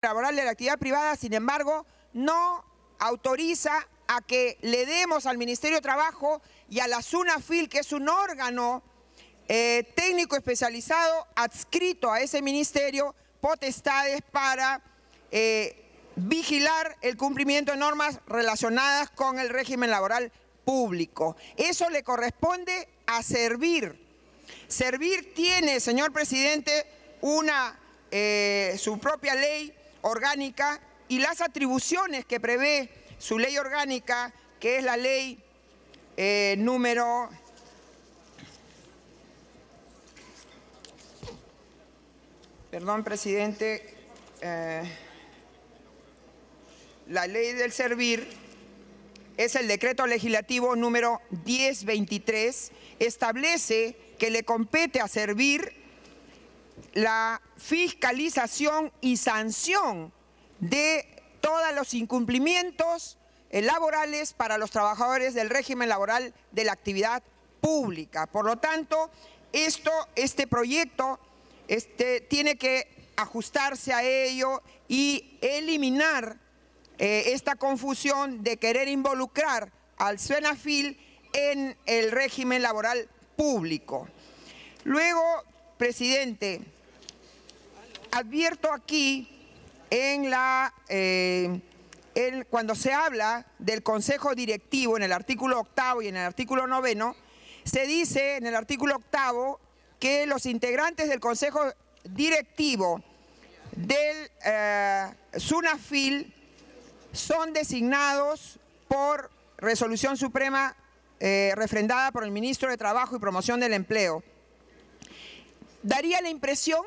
laboral de la actividad privada, sin embargo, no autoriza a que le demos al Ministerio de Trabajo y a la SUNAFIL, que es un órgano técnico especializado adscrito a ese ministerio, potestades para vigilar el cumplimiento de normas relacionadas con el régimen laboral público. Eso le corresponde a Servir. Servir tiene, señor presidente, su propia ley orgánica y las atribuciones que prevé su ley orgánica, que es la ley número... Perdón, presidente, la ley del Servir es el decreto legislativo número 1023, establece que le compete a Servir la fiscalización y sanción de todos los incumplimientos laborales para los trabajadores del régimen laboral de la actividad pública. Por lo tanto, este proyecto tiene que ajustarse a ello y eliminar esta confusión de querer involucrar al SUNAFIL en el régimen laboral público. Luego, presidente, advierto aquí cuando se habla del Consejo Directivo en el artículo 8º y en el artículo 9º, se dice en el artículo 8º que los integrantes del Consejo Directivo del SUNAFIL son designados por resolución suprema refrendada por el Ministro de Trabajo y Promoción del Empleo. Daría la impresión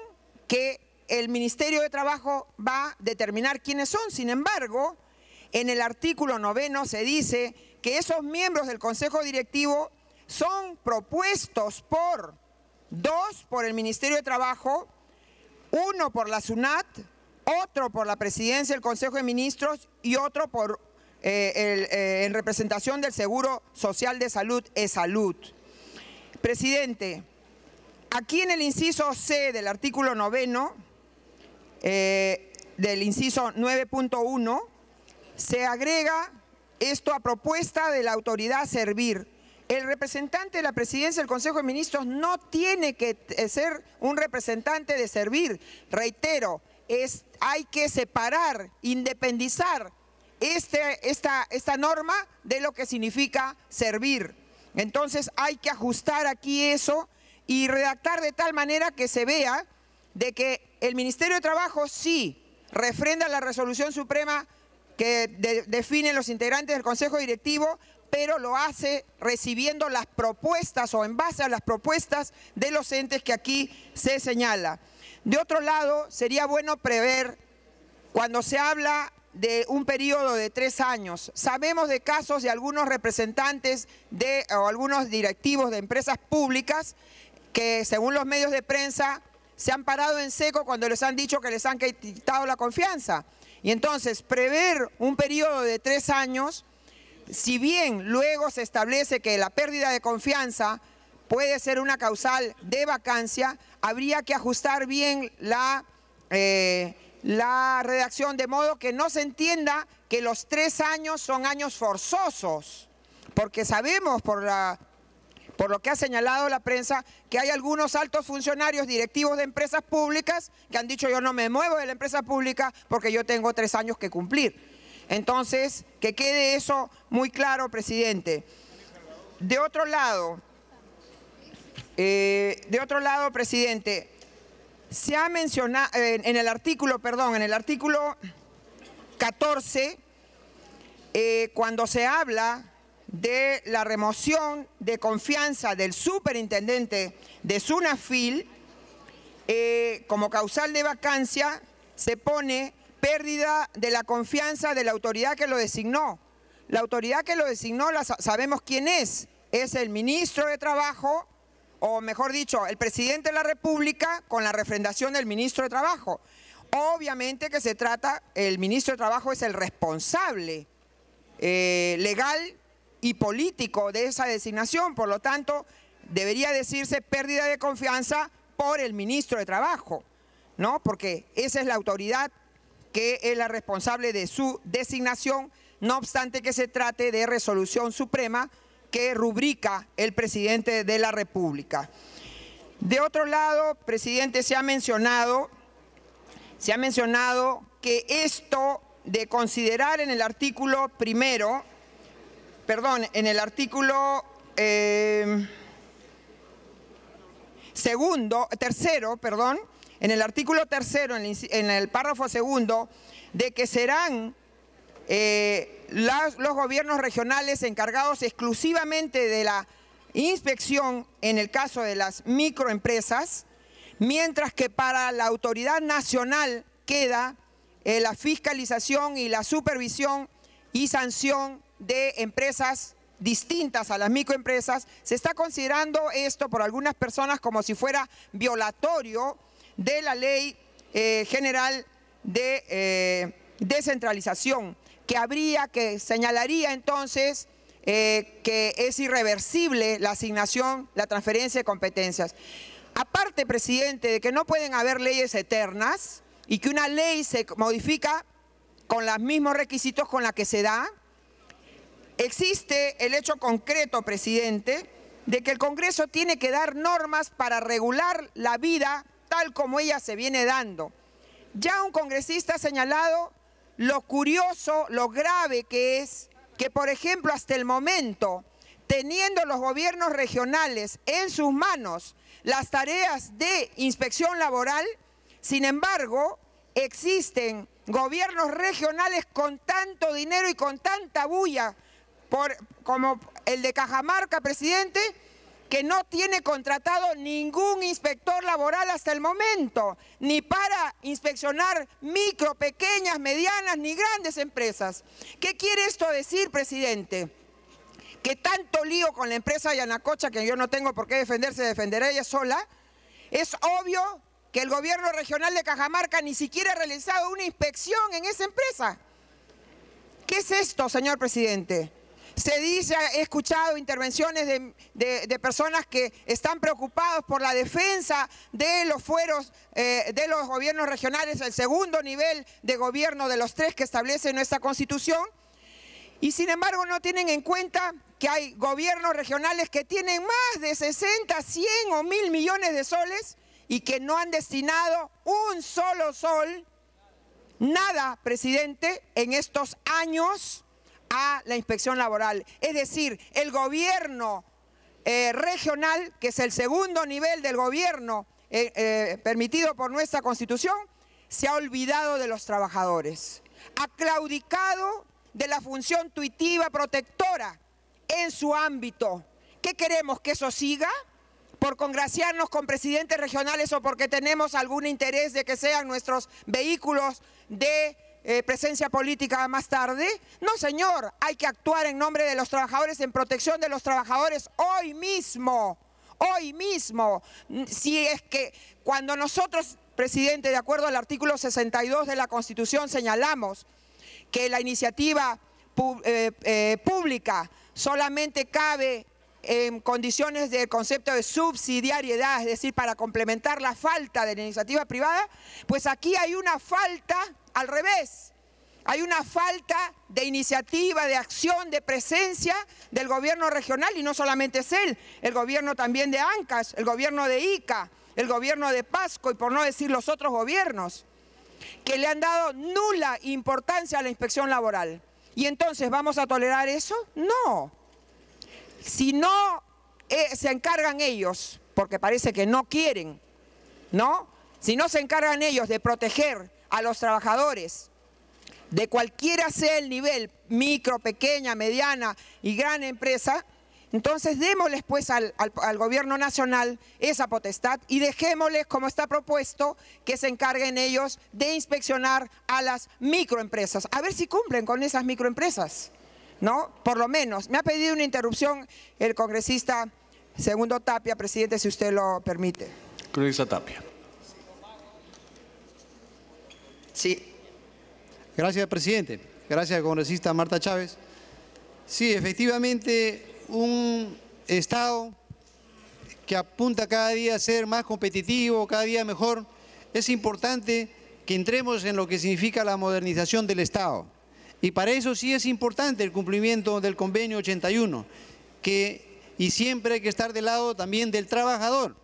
que el Ministerio de Trabajo va a determinar quiénes son. Sin embargo, en el artículo 9º se dice que esos miembros del Consejo Directivo son propuestos por el Ministerio de Trabajo, uno por la SUNAT, otro por la Presidencia del Consejo de Ministros y otro en representación del Seguro Social de Salud, ESalud. Presidente, aquí en el inciso C del artículo 9º, del inciso 9.1, se agrega esto a propuesta de la autoridad Servir. El representante de la Presidencia del Consejo de Ministros no tiene que ser un representante de Servir. Reitero, hay que separar, independizar esta norma de lo que significa Servir. Entonces hay que ajustar aquí eso y redactar de tal manera que se vea de que el Ministerio de Trabajo sí refrenda la resolución suprema que define los integrantes del Consejo Directivo, pero lo hace recibiendo las propuestas o en base a las propuestas de los entes que aquí se señala. De otro lado, sería bueno prever, cuando se habla de un periodo de 3 años, sabemos de casos de algunos representantes o algunos directivos de empresas públicas que, según los medios de prensa, se han parado en seco cuando les han dicho que les han quitado la confianza. Y entonces, prever un periodo de 3 años, si bien luego se establece que la pérdida de confianza puede ser una causal de vacancia, habría que ajustar bien la redacción de modo que no se entienda que los 3 años son años forzosos, porque sabemos por lo que ha señalado la prensa que hay algunos altos funcionarios directivos de empresas públicas que han dicho: yo no me muevo de la empresa pública porque yo tengo 3 años que cumplir. Entonces, que quede eso muy claro, presidente. De otro lado, presidente, se ha mencionado en el artículo 14, cuando se habla de la remoción de confianza del superintendente de SUNAFIL, como causal de vacancia se pone pérdida de la confianza de la autoridad que lo designó. La autoridad que lo designó sabemos quién es el Ministro de Trabajo, o mejor dicho, el Presidente de la República con la refrendación del Ministro de Trabajo. Obviamente que el Ministro de Trabajo es el responsable legal y político de esa designación, por lo tanto, debería decirse pérdida de confianza por el Ministro de Trabajo, ¿no? Porque esa es la autoridad que es la responsable de su designación, no obstante que se trate de resolución suprema que rubrica el presidente de la República. De otro lado, presidente, se ha mencionado que esto de considerar en el artículo primero, perdón, en el artículo tercero, en el artículo tercero, en el párrafo segundo, de que serán los gobiernos regionales encargados exclusivamente de la inspección en el caso de las microempresas, mientras que para la autoridad nacional queda la fiscalización y la supervisión y sanción de empresas distintas a las microempresas. Se está considerando esto por algunas personas como si fuera violatorio de la Ley General de Descentralización, que señalaría entonces que es irreversible la asignación, la transferencia de competencias. Aparte, presidente, de que no pueden haber leyes eternas y que una ley se modifica con los mismos requisitos con la que se da, existe el hecho concreto, presidente, de que el Congreso tiene que dar normas para regular la vida tal como ella se viene dando. Ya un congresista ha señalado lo curioso, lo grave que es que, por ejemplo, hasta el momento, teniendo los gobiernos regionales en sus manos las tareas de inspección laboral, sin embargo, existen gobiernos regionales con tanto dinero y con tanta bulla, como el de Cajamarca, presidente, que no tiene contratado ningún inspector laboral hasta el momento, ni para inspeccionar micro, pequeñas, medianas, ni grandes empresas. ¿Qué quiere esto decir, presidente? Que tanto lío con la empresa Yanacocha, que yo no tengo por qué defenderse, defenderá ella sola. Es obvio que el gobierno regional de Cajamarca ni siquiera ha realizado una inspección en esa empresa. ¿Qué es esto, señor presidente? Se dice, he escuchado intervenciones de personas que están preocupados por la defensa de los fueros de los gobiernos regionales, el segundo nivel de gobierno de los tres que establece nuestra Constitución, y sin embargo no tienen en cuenta que hay gobiernos regionales que tienen más de 60, 100 o 1000 millones de soles y que no han destinado un solo sol, nada, presidente, en estos años a la inspección laboral. Es decir, el gobierno regional, que es el segundo nivel del gobierno permitido por nuestra Constitución, se ha olvidado de los trabajadores, ha claudicado de la función tuitiva protectora en su ámbito. ¿Qué queremos? ¿Que eso siga? ¿Por congraciarnos con presidentes regionales o porque tenemos algún interés de que sean nuestros vehículos de presencia política más tarde? No, señor, hay que actuar en nombre de los trabajadores, en protección de los trabajadores hoy mismo. Hoy mismo. Si es que cuando nosotros, presidente, de acuerdo al artículo 62 de la Constitución, señalamos que la iniciativa pública solamente cabe en condiciones del concepto de subsidiariedad, es decir, para complementar la falta de la iniciativa privada, pues aquí hay una falta al revés. Hay una falta de iniciativa, de acción, de presencia del gobierno regional, y no solamente es él, el gobierno también de Ancash, el gobierno de Ica, el gobierno de Pasco y por no decir los otros gobiernos, que le han dado nula importancia a la inspección laboral. ¿Y entonces vamos a tolerar eso? No. Si no se encargan ellos, porque parece que no quieren, ¿no? Si no se encargan ellos de proteger a los trabajadores, de cualquiera sea el nivel, micro, pequeña, mediana y gran empresa, entonces démosles pues al gobierno nacional esa potestad y dejémosles, como está propuesto, que se encarguen ellos de inspeccionar a las microempresas. A ver si cumplen con esas microempresas, ¿no? Por lo menos. Me ha pedido una interrupción el congresista Segundo Tapia, presidente, si usted lo permite. Congresista Tapia. Sí. Gracias, presidente. Gracias, congresista Marta Chávez. Sí, efectivamente, un Estado que apunta cada día a ser más competitivo, cada día mejor, es importante que entremos en lo que significa la modernización del Estado. Y para eso sí es importante el cumplimiento del convenio 81, y siempre hay que estar del lado también del trabajador.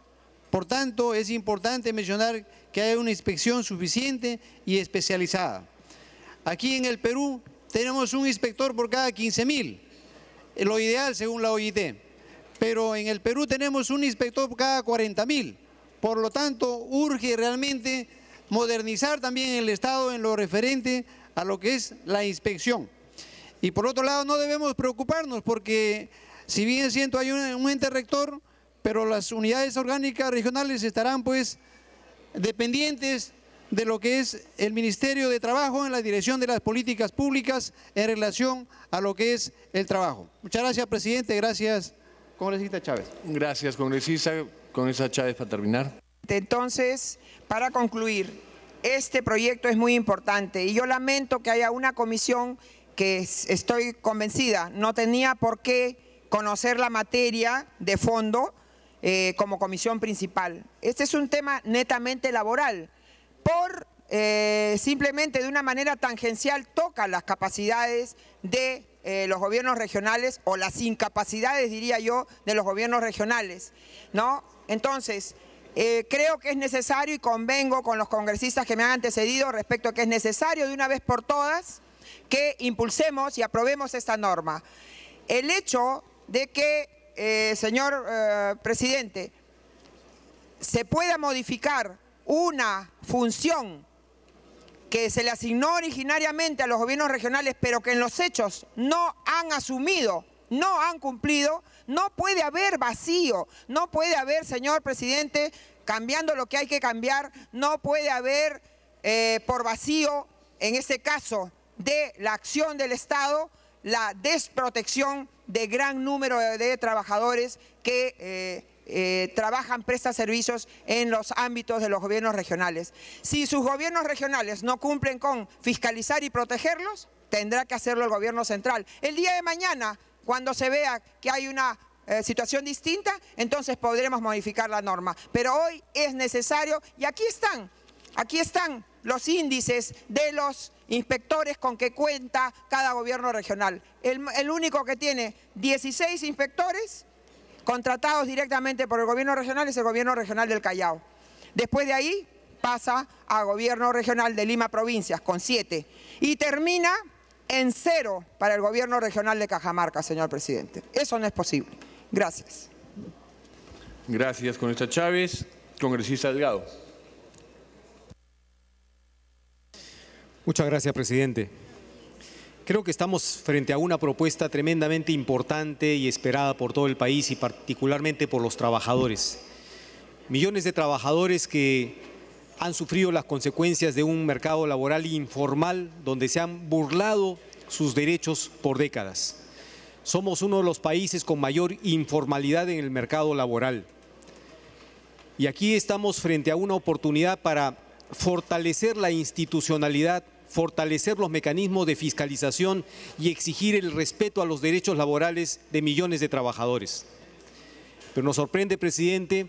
Por tanto, es importante mencionar que haya una inspección suficiente y especializada. Aquí en el Perú tenemos un inspector por cada 15.000, lo ideal según la OIT, pero en el Perú tenemos un inspector por cada 40.000. Por lo tanto, urge realmente modernizar también el Estado en lo referente a lo que es la inspección. Y por otro lado, no debemos preocuparnos porque si bien es cierto hay un ente rector, pero las unidades orgánicas regionales estarán pues dependientes de lo que es el Ministerio de Trabajo en la dirección de las políticas públicas en relación a lo que es el trabajo. Muchas gracias, presidente. Gracias, congresista Chávez. Gracias, congresista. Congresista Chávez, para terminar. Entonces, para concluir, este proyecto es muy importante y yo lamento que haya una comisión que estoy convencida no tenía por qué conocer la materia de fondo como comisión principal. Este es un tema netamente laboral. Simplemente de una manera tangencial toca las capacidades de los gobiernos regionales o las incapacidades, diría yo, de los gobiernos regionales, ¿no? Entonces, creo que es necesario y convengo con los congresistas que me han antecedido respecto a que es necesario de una vez por todas que impulsemos y aprobemos esta norma. El hecho de que, señor presidente, se pueda modificar una función que se le asignó originariamente a los gobiernos regionales, pero que en los hechos no han asumido, no han cumplido, no puede haber vacío, no puede haber, señor presidente, cambiando lo que hay que cambiar, no puede haber por vacío, en este caso de la acción del Estado, la desprotección de gran número de trabajadores que trabajan, prestan servicios en los ámbitos de los gobiernos regionales. Si sus gobiernos regionales no cumplen con fiscalizar y protegerlos, tendrá que hacerlo el gobierno central. El día de mañana, cuando se vea que hay una situación distinta, entonces podremos modificar la norma. Pero hoy es necesario, y aquí están los índices de los inspectores con que cuenta cada gobierno regional. El único que tiene 16 inspectores contratados directamente por el gobierno regional es el gobierno regional del Callao. Después de ahí pasa a gobierno regional de Lima Provincias con 7 y termina en 0 para el gobierno regional de Cajamarca, señor presidente. Eso no es posible. Gracias. Gracias, congresista Chávez. Congresista Delgado. Muchas gracias, presidente. Creo que estamos frente a una propuesta tremendamente importante y esperada por todo el país y particularmente por los trabajadores. Millones de trabajadores que han sufrido las consecuencias de un mercado laboral informal donde se han burlado sus derechos por décadas. Somos uno de los países con mayor informalidad en el mercado laboral. Y aquí estamos frente a una oportunidad para fortalecer la institucionalidad, fortalecer los mecanismos de fiscalización y exigir el respeto a los derechos laborales de millones de trabajadores. Pero nos sorprende, presidente,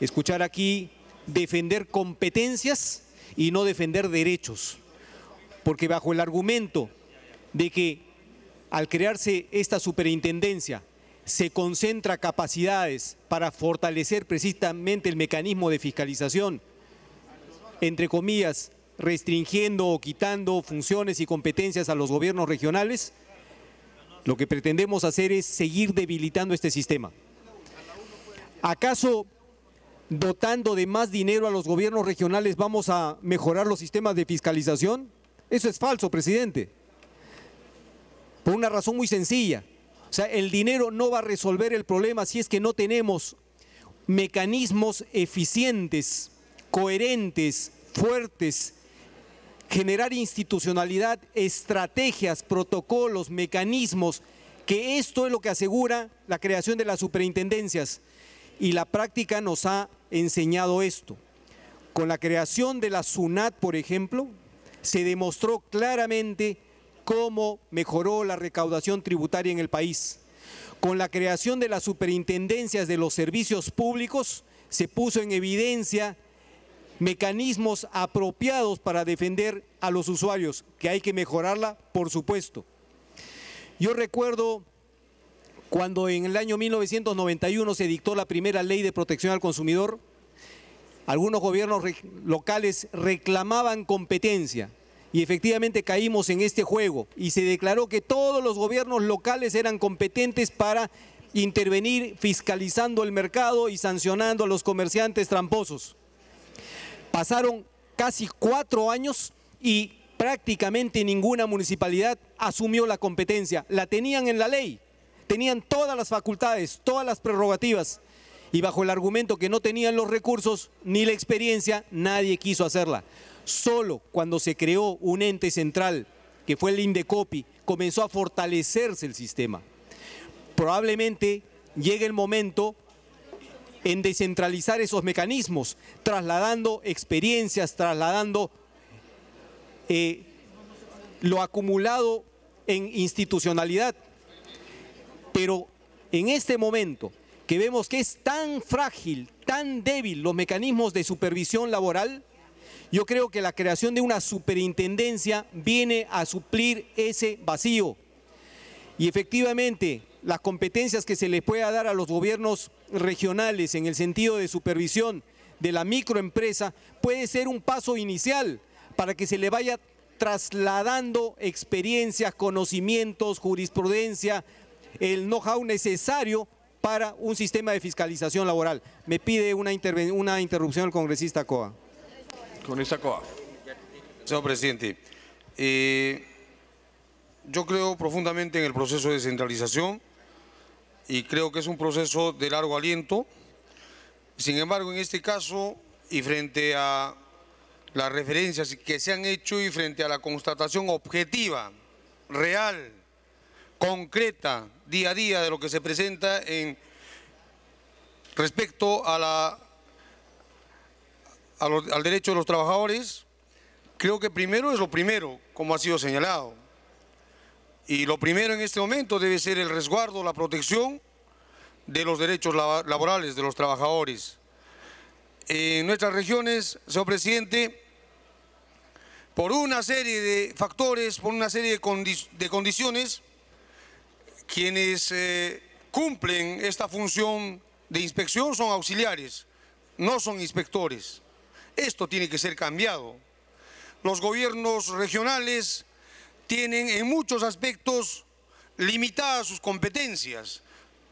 escuchar aquí defender competencias y no defender derechos, porque bajo el argumento de que al crearse esta superintendencia se concentra capacidades para fortalecer precisamente el mecanismo de fiscalización, entre comillas, restringiendo o quitando funciones y competencias a los gobiernos regionales, lo que pretendemos hacer es seguir debilitando este sistema. ¿Acaso dotando de más dinero a los gobiernos regionales vamos a mejorar los sistemas de fiscalización? Eso es falso, presidente. Por una razón muy sencilla. O sea, el dinero no va a resolver el problema si es que no tenemos mecanismos eficientes, coherentes, fuertes, generar institucionalidad, estrategias, protocolos, mecanismos, que esto es lo que asegura la creación de las superintendencias. Y la práctica nos ha enseñado esto. Con la creación de la SUNAT, por ejemplo, se demostró claramente cómo mejoró la recaudación tributaria en el país. Con la creación de las superintendencias de los servicios públicos, se puso en evidencia mecanismos apropiados para defender a los usuarios, que hay que mejorarla, por supuesto. Yo recuerdo cuando en el año 1991 se dictó la primera ley de protección al consumidor, algunos gobiernos locales reclamaban competencia y efectivamente caímos en este juego y se declaró que todos los gobiernos locales eran competentes para intervenir fiscalizando el mercado y sancionando a los comerciantes tramposos. Pasaron casi 4 años y prácticamente ninguna municipalidad asumió la competencia. La tenían en la ley, tenían todas las facultades, todas las prerrogativas y bajo el argumento que no tenían los recursos ni la experiencia, nadie quiso hacerla. Solo cuando se creó un ente central, que fue el Indecopi, comenzó a fortalecerse el sistema. Probablemente llegue el momento en descentralizar esos mecanismos, trasladando experiencias, trasladando lo acumulado en institucionalidad. Pero en este momento que vemos que es tan frágil, tan débil los mecanismos de supervisión laboral, yo creo que la creación de una superintendencia viene a suplir ese vacío. Y efectivamente, las competencias que se les pueda dar a los gobiernos regionales en el sentido de supervisión de la microempresa puede ser un paso inicial para que se le vaya trasladando experiencias, conocimientos, jurisprudencia, el know-how necesario para un sistema de fiscalización laboral. Me pide una interrupción el congresista Coa. Congresista Coa. Señor presidente, yo creo profundamente en el proceso de descentralización y creo que es un proceso de largo aliento. Sin embargo, en este caso y frente a las referencias que se han hecho y frente a la constatación objetiva, real, concreta, día a día de lo que se presenta respecto a al derecho de los trabajadores, creo que primero es lo primero, como ha sido señalado. Y lo primero en este momento debe ser el resguardo, la protección de los derechos laborales de los trabajadores. En nuestras regiones, señor presidente, por una serie de factores, por una serie de condiciones, quienes cumplen esta función de inspección son auxiliares, no son inspectores. Esto tiene que ser cambiado. Los gobiernos regionales tienen en muchos aspectos limitadas sus competencias.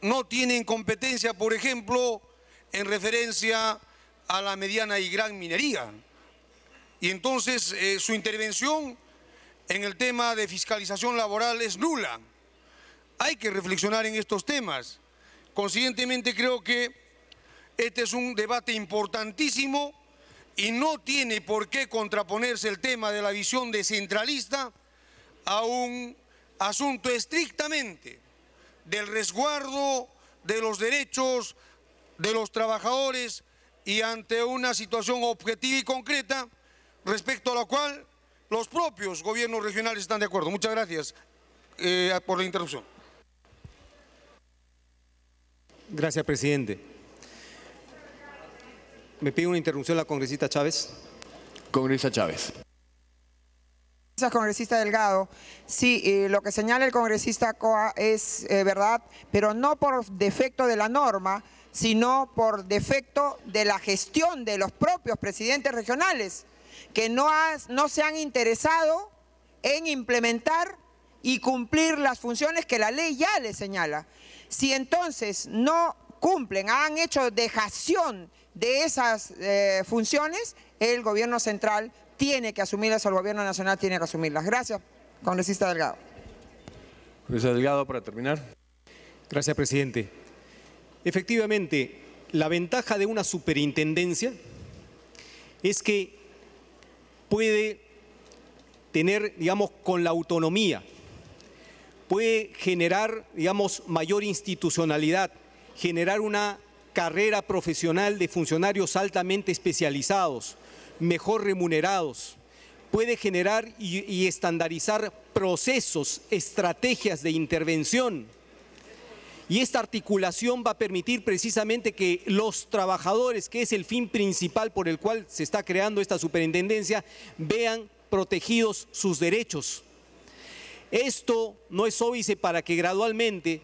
No tienen competencia, por ejemplo, en referencia a la mediana y gran minería. Y entonces su intervención en el tema de fiscalización laboral es nula. Hay que reflexionar en estos temas. Consiguientemente creo que este es un debate importantísimo y no tiene por qué contraponerse el tema de la visión descentralista a un asunto estrictamente del resguardo de los derechos de los trabajadores y ante una situación objetiva y concreta respecto a la cual los propios gobiernos regionales están de acuerdo. Muchas gracias por la interrupción. Gracias, presidente. Me pide una interrupción la congresista Chávez. Congresista Chávez. Gracias, congresista Delgado. Sí, lo que señala el congresista Coa es verdad, pero no por defecto de la norma, sino por defecto de la gestión de los propios presidentes regionales, que no se han interesado en implementar y cumplir las funciones que la ley ya les señala. Si entonces no cumplen, han hecho dejación de esas funciones, el gobierno central tiene que asumirlas, o el gobierno nacional tiene que asumirlas. Gracias, congresista Delgado. Congresista Delgado, para terminar. Gracias, presidente. Efectivamente, la ventaja de una superintendencia es que puede tener, digamos, con la autonomía, puede generar, digamos, mayor institucionalidad, generar una carrera profesional de funcionarios altamente especializados, mejor remunerados, puede generar y estandarizar procesos, estrategias de intervención. y esta articulación va a permitir precisamente que los trabajadores, que es el fin principal por el cual se está creando esta superintendencia, vean protegidos sus derechos. Esto no es óbice para que gradualmente,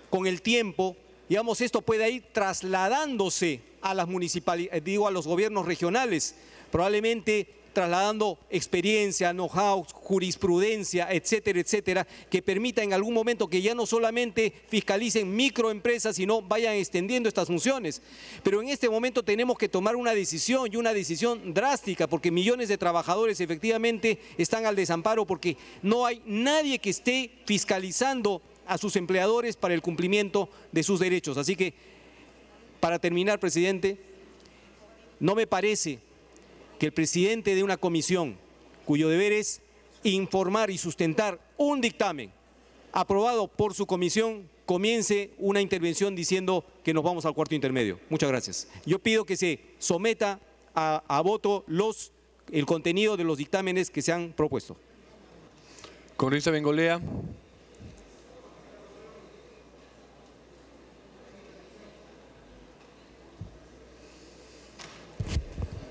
con el tiempo, digamos, esto pueda ir trasladándose a las municipalidades, a los gobiernos regionales, probablemente trasladando experiencia, know-how, jurisprudencia, etcétera, etcétera, que permita en algún momento que ya no solamente fiscalicen microempresas, sino vayan extendiendo estas funciones. Pero en este momento tenemos que tomar una decisión, y una decisión drástica, porque millones de trabajadores efectivamente están al desamparo, porque no hay nadie que esté fiscalizando a sus empleadores para el cumplimiento de sus derechos. Así que, para terminar, presidente, no me parece que el presidente de una comisión cuyo deber es informar y sustentar un dictamen aprobado por su comisión comience una intervención diciendo que nos vamos al cuarto intermedio. Muchas gracias. Yo pido que se someta a voto el contenido de los dictámenes que se han propuesto. Congresista Bengolea.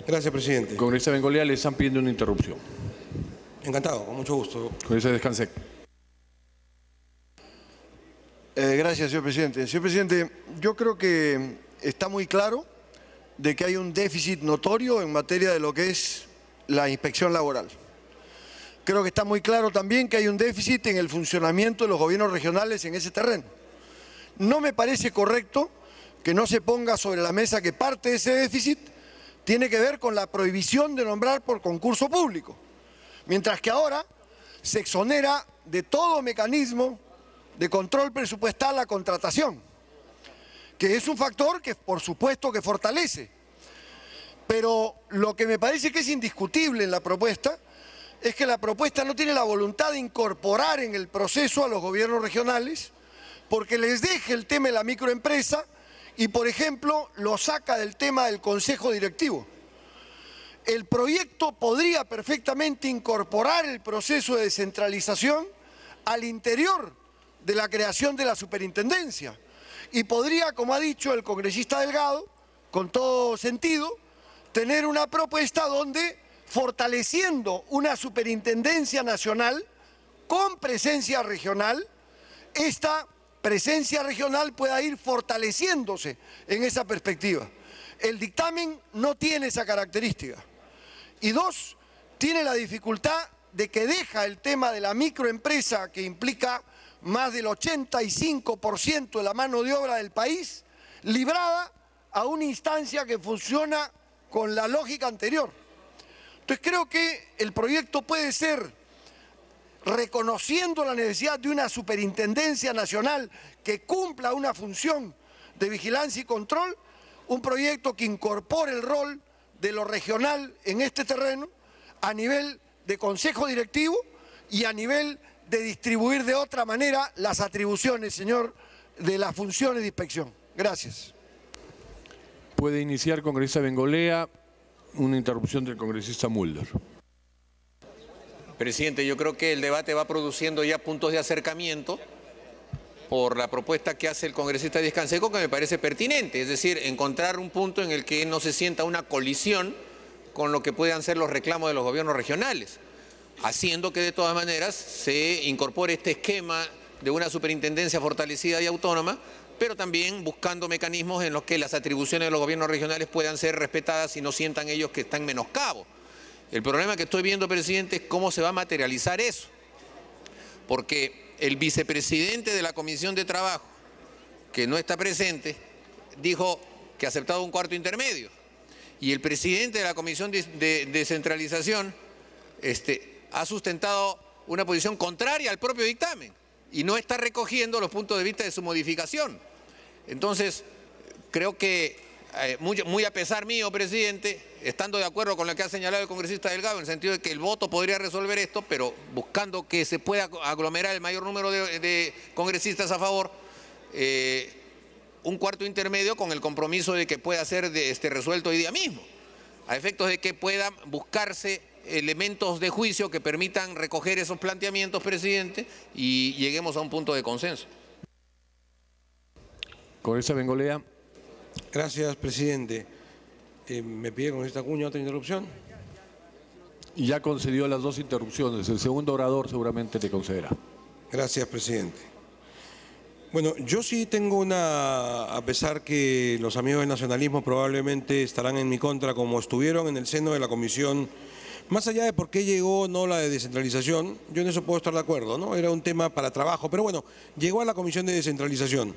Gracias, presidente. Congresista Bengolea, le están pidiendo una interrupción. Encantado, con mucho gusto. Congresista Descansé. Gracias, señor presidente. Señor presidente, yo creo que está muy claro de que hay un déficit notorio en materia de lo que es la inspección laboral. Creo que está muy claro también que hay un déficit en el funcionamiento de los gobiernos regionales en ese terreno. No me parece correcto que no se ponga sobre la mesa que parte de ese déficit tiene que ver con la prohibición de nombrar por concurso público, mientras que ahora se exonera de todo mecanismo de control presupuestal la contratación, que es un factor que por supuesto que fortalece. Pero lo que me parece que es indiscutible en la propuesta es que la propuesta no tiene la voluntad de incorporar en el proceso a los gobiernos regionales, porque les deje el tema de la microempresa y, por ejemplo, lo saca del tema del consejo directivo. El proyecto podría perfectamente incorporar el proceso de descentralización al interior de la creación de la superintendencia y podría, como ha dicho el congresista Delgado, con todo sentido, tener una propuesta donde, fortaleciendo una superintendencia nacional con presencia regional, esta presencia regional pueda ir fortaleciéndose en esa perspectiva. El dictamen no tiene esa característica. Y dos, tiene la dificultad de que deja el tema de la microempresa, que implica más del 85% de la mano de obra del país, librada a una instancia que funciona con la lógica anterior. Entonces creo que el proyecto puede ser, reconociendo la necesidad de una superintendencia nacional que cumpla una función de vigilancia y control, un proyecto que incorpore el rol de lo regional en este terreno a nivel de consejo directivo y a nivel de distribuir de otra manera las atribuciones, señor, de las funciones de inspección. Gracias. Puede iniciar, congresista Bengolea, una interrupción del congresista Mulder. Presidente, yo creo que el debate va produciendo ya puntos de acercamiento por la propuesta que hace el congresista Díaz Canseco, que me parece pertinente, es decir, encontrar un punto en el que no se sienta una colisión con lo que puedan ser los reclamos de los gobiernos regionales, haciendo que de todas maneras se incorpore este esquema de una superintendencia fortalecida y autónoma, pero también buscando mecanismos en los que las atribuciones de los gobiernos regionales puedan ser respetadas y no sientan ellos que están menoscabo. El problema que estoy viendo, presidente, es cómo se va a materializar eso, porque el vicepresidente de la Comisión de Trabajo, que no está presente, dijo que ha aceptado un cuarto intermedio, y el presidente de la Comisión de Descentralización ha sustentado una posición contraria al propio dictamen y no está recogiendo los puntos de vista de su modificación. Entonces, creo que, muy a pesar mío, presidente, estando de acuerdo con lo que ha señalado el congresista Delgado, en el sentido de que el voto podría resolver esto, pero buscando que se pueda aglomerar el mayor número de congresistas a favor, un cuarto intermedio con el compromiso de que pueda ser resuelto hoy día mismo, a efectos de que puedan buscarse elementos de juicio que permitan recoger esos planteamientos, presidente, y lleguemos a un punto de consenso. Congresista Bengolea. Gracias, presidente. ¿Me pide, congresista Acuña, otra interrupción? Ya concedió las 2 interrupciones. El segundo orador seguramente le concederá. Gracias, presidente. Bueno, yo sí tengo a pesar que los amigos del nacionalismo probablemente estarán en mi contra, como estuvieron en el seno de la comisión, más allá de por qué llegó no la de descentralización, yo en eso puedo estar de acuerdo, ¿no? Era un tema para trabajo, pero bueno, llegó a la comisión de descentralización.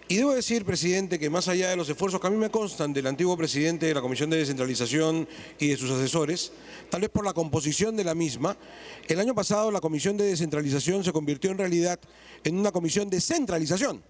Y debo decir, presidente, que más allá de los esfuerzos que a mí me constan del antiguo presidente de la Comisión de Descentralización y de sus asesores, tal vez por la composición de la misma, el año pasado la Comisión de Descentralización se convirtió en realidad en una comisión de centralización,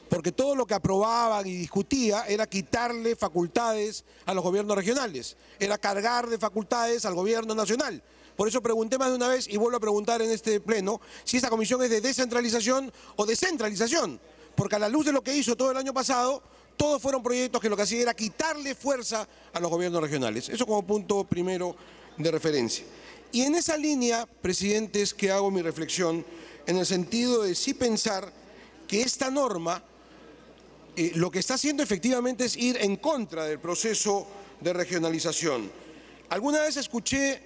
porque todo lo que aprobaban y discutía era quitarle facultades a los gobiernos regionales, era cargar de facultades al gobierno nacional. Por eso pregunté más de una vez y vuelvo a preguntar en este pleno si esta comisión es de descentralización o de centralización. Porque a la luz de lo que hizo todo el año pasado, todos fueron proyectos que lo que hacían era quitarle fuerza a los gobiernos regionales. Eso como punto primero de referencia. Y en esa línea, presidente, es que hago mi reflexión en el sentido de sí pensar que esta norma lo que está haciendo efectivamente es ir en contra del proceso de regionalización. Alguna vez escuché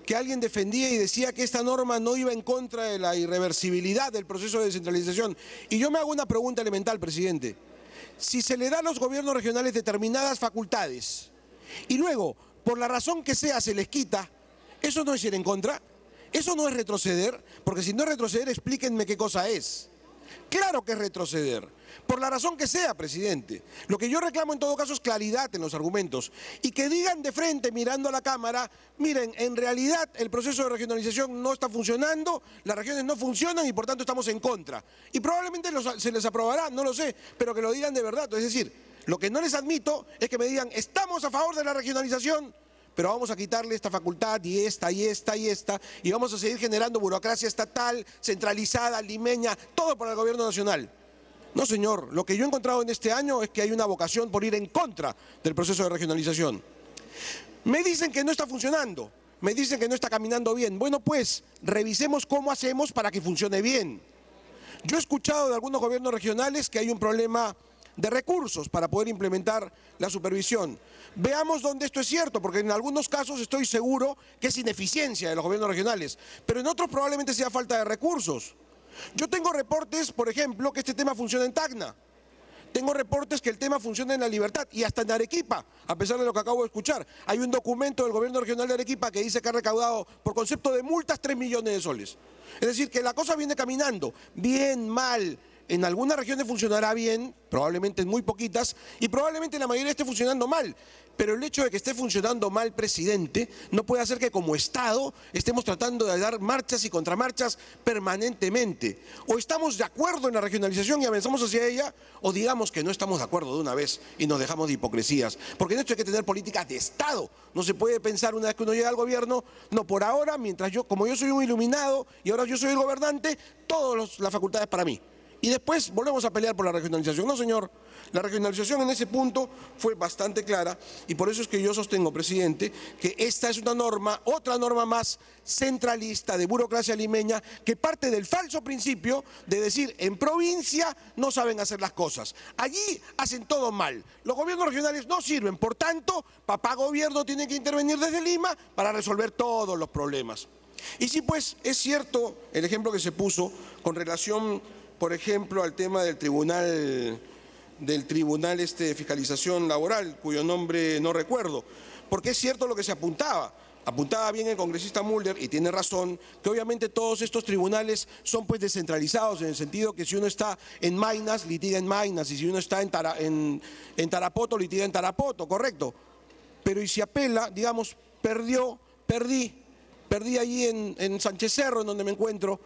que alguien defendía y decía que esta norma no iba en contra de la irreversibilidad del proceso de descentralización. Y yo me hago una pregunta elemental, presidente. Si se le da a los gobiernos regionales determinadas facultades y luego, por la razón que sea, se les quita, ¿eso no es ir en contra? ¿Eso no es retroceder? Porque si no es retroceder, explíquenme qué cosa es. Claro que es retroceder, por la razón que sea, presidente. Lo que yo reclamo en todo caso es claridad en los argumentos y que digan de frente, mirando a la Cámara, miren, en realidad el proceso de regionalización no está funcionando, las regiones no funcionan y por tanto estamos en contra. Y probablemente se les aprobará, no lo sé, pero que lo digan de verdad. Es decir, lo que no les admito es que me digan, estamos a favor de la regionalización, pero vamos a quitarle esta facultad y esta y esta y esta y vamos a seguir generando burocracia estatal, centralizada, limeña, todo para el gobierno nacional. No, señor, lo que yo he encontrado en este año es que hay una vocación por ir en contra del proceso de regionalización. Me dicen que no está funcionando, me dicen que no está caminando bien. Bueno, pues, revisemos cómo hacemos para que funcione bien. Yo he escuchado de algunos gobiernos regionales que hay un problema de recursos para poder implementar la supervisión. Veamos dónde esto es cierto, porque en algunos casos estoy seguro que es ineficiencia de los gobiernos regionales, pero en otros probablemente sea falta de recursos. Yo tengo reportes, por ejemplo, que este tema funciona en Tacna. Tengo reportes que el tema funciona en La Libertad y hasta en Arequipa, a pesar de lo que acabo de escuchar. Hay un documento del gobierno regional de Arequipa que dice que ha recaudado por concepto de multas 3 millones de soles. Es decir, que la cosa viene caminando, bien, mal. En algunas regiones funcionará bien, probablemente en muy poquitas, y probablemente la mayoría esté funcionando mal. Pero el hecho de que esté funcionando mal, presidente, no puede hacer que como Estado estemos tratando de dar marchas y contramarchas permanentemente. O estamos de acuerdo en la regionalización y avanzamos hacia ella, o digamos que no estamos de acuerdo de una vez y nos dejamos de hipocresías. Porque en esto hay que tener políticas de Estado. No se puede pensar una vez que uno llega al gobierno, no, por ahora, mientras como yo soy un iluminado y ahora yo soy el gobernante, todas las facultades para mí. Y después volvemos a pelear por la regionalización. No, señor, la regionalización en ese punto fue bastante clara y por eso es que yo sostengo, presidente, que esta es una norma, otra norma más centralista de burocracia limeña que parte del falso principio de decir en provincia no saben hacer las cosas. Allí hacen todo mal. Los gobiernos regionales no sirven, por tanto, papá gobierno tiene que intervenir desde Lima para resolver todos los problemas. Y sí, pues, es cierto el ejemplo que se puso con relación, por ejemplo, al tema del tribunal de fiscalización laboral, cuyo nombre no recuerdo, porque es cierto lo que se apuntaba. Apuntaba bien el congresista Mulder, y tiene razón, que obviamente todos estos tribunales son pues descentralizados, en el sentido que si uno está en Maynas, litiga en Maynas, y si uno está en Tarapoto, litiga en Tarapoto, correcto. Pero y si apela, digamos, perdí allí en Sánchez Cerro, en donde me encuentro,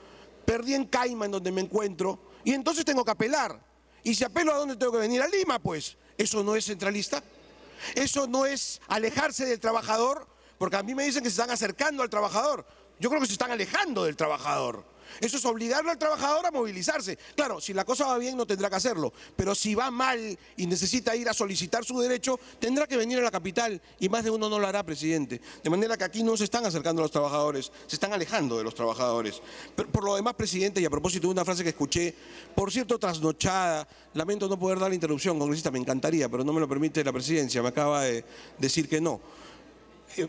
perdí en Caima, en donde me encuentro, y entonces tengo que apelar. Y si apelo, ¿a dónde tengo que venir? A Lima, pues. ¿Eso no es centralista? ¿Eso no es alejarse del trabajador? Porque a mí me dicen que se están acercando al trabajador. Yo creo que se están alejando del trabajador. Eso es obligarlo al trabajador a movilizarse. Claro, si la cosa va bien no tendrá que hacerlo, pero si va mal y necesita ir a solicitar su derecho, tendrá que venir a la capital y más de uno no lo hará, presidente. De manera que aquí no se están acercando a los trabajadores, se están alejando de los trabajadores. Pero por lo demás, presidente, y a propósito de una frase que escuché, por cierto, trasnochada, lamento no poder dar la interrupción, congresista, me encantaría, pero no me lo permite la presidencia, me acaba de decir que no.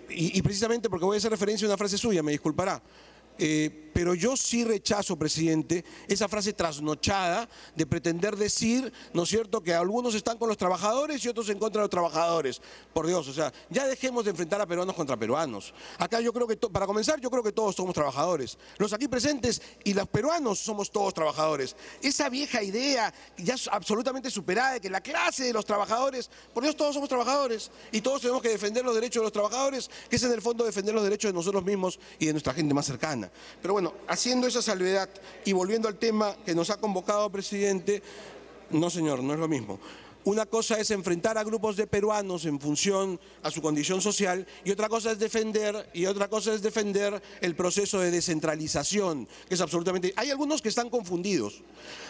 Y precisamente porque voy a hacer referencia a una frase suya, me disculpará. Pero yo sí rechazo, presidente, esa frase trasnochada de pretender decir, ¿no es cierto?, que algunos están con los trabajadores y otros en contra de los trabajadores. Por Dios, o sea, ya dejemos de enfrentar a peruanos contra peruanos. Acá yo creo que, para comenzar, yo creo que todos somos trabajadores. Los aquí presentes y los peruanos somos todos trabajadores. Esa vieja idea, ya absolutamente superada, de que la clase de los trabajadores, por Dios, todos somos trabajadores y todos tenemos que defender los derechos de los trabajadores, que es en el fondo defender los derechos de nosotros mismos y de nuestra gente más cercana. Pero bueno, haciendo esa salvedad y volviendo al tema que nos ha convocado, presidente, no señor, no es lo mismo. Una cosa es enfrentar a grupos de peruanos en función a su condición social y otra cosa es defender el proceso de descentralización, que es absolutamente... Hay algunos que están confundidos,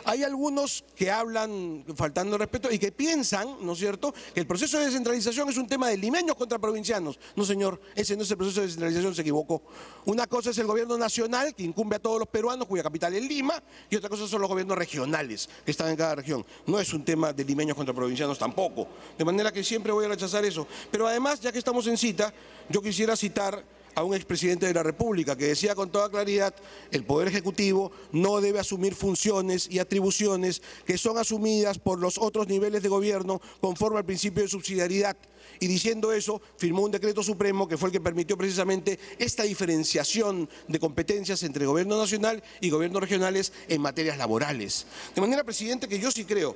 hay algunos que hablan faltando respeto y que piensan, ¿no es cierto?, que el proceso de descentralización es un tema de limeños contra provincianos. No señor, ese no es el proceso de descentralización, se equivocó. Una cosa es el gobierno nacional, que incumbe a todos los peruanos, cuya capital es Lima, y otra cosa son los gobiernos regionales, que están en cada región. No es un tema de limeños contra provincianos tampoco, de manera que siempre voy a rechazar eso. Pero además, ya que estamos en cita, yo quisiera citar a un expresidente de la República que decía con toda claridad: el Poder Ejecutivo no debe asumir funciones y atribuciones que son asumidas por los otros niveles de gobierno conforme al principio de subsidiariedad. Y diciendo eso, firmó un decreto supremo que fue el que permitió precisamente esta diferenciación de competencias entre gobierno nacional y gobiernos regionales en materias laborales. De manera, presidente, que yo sí creo,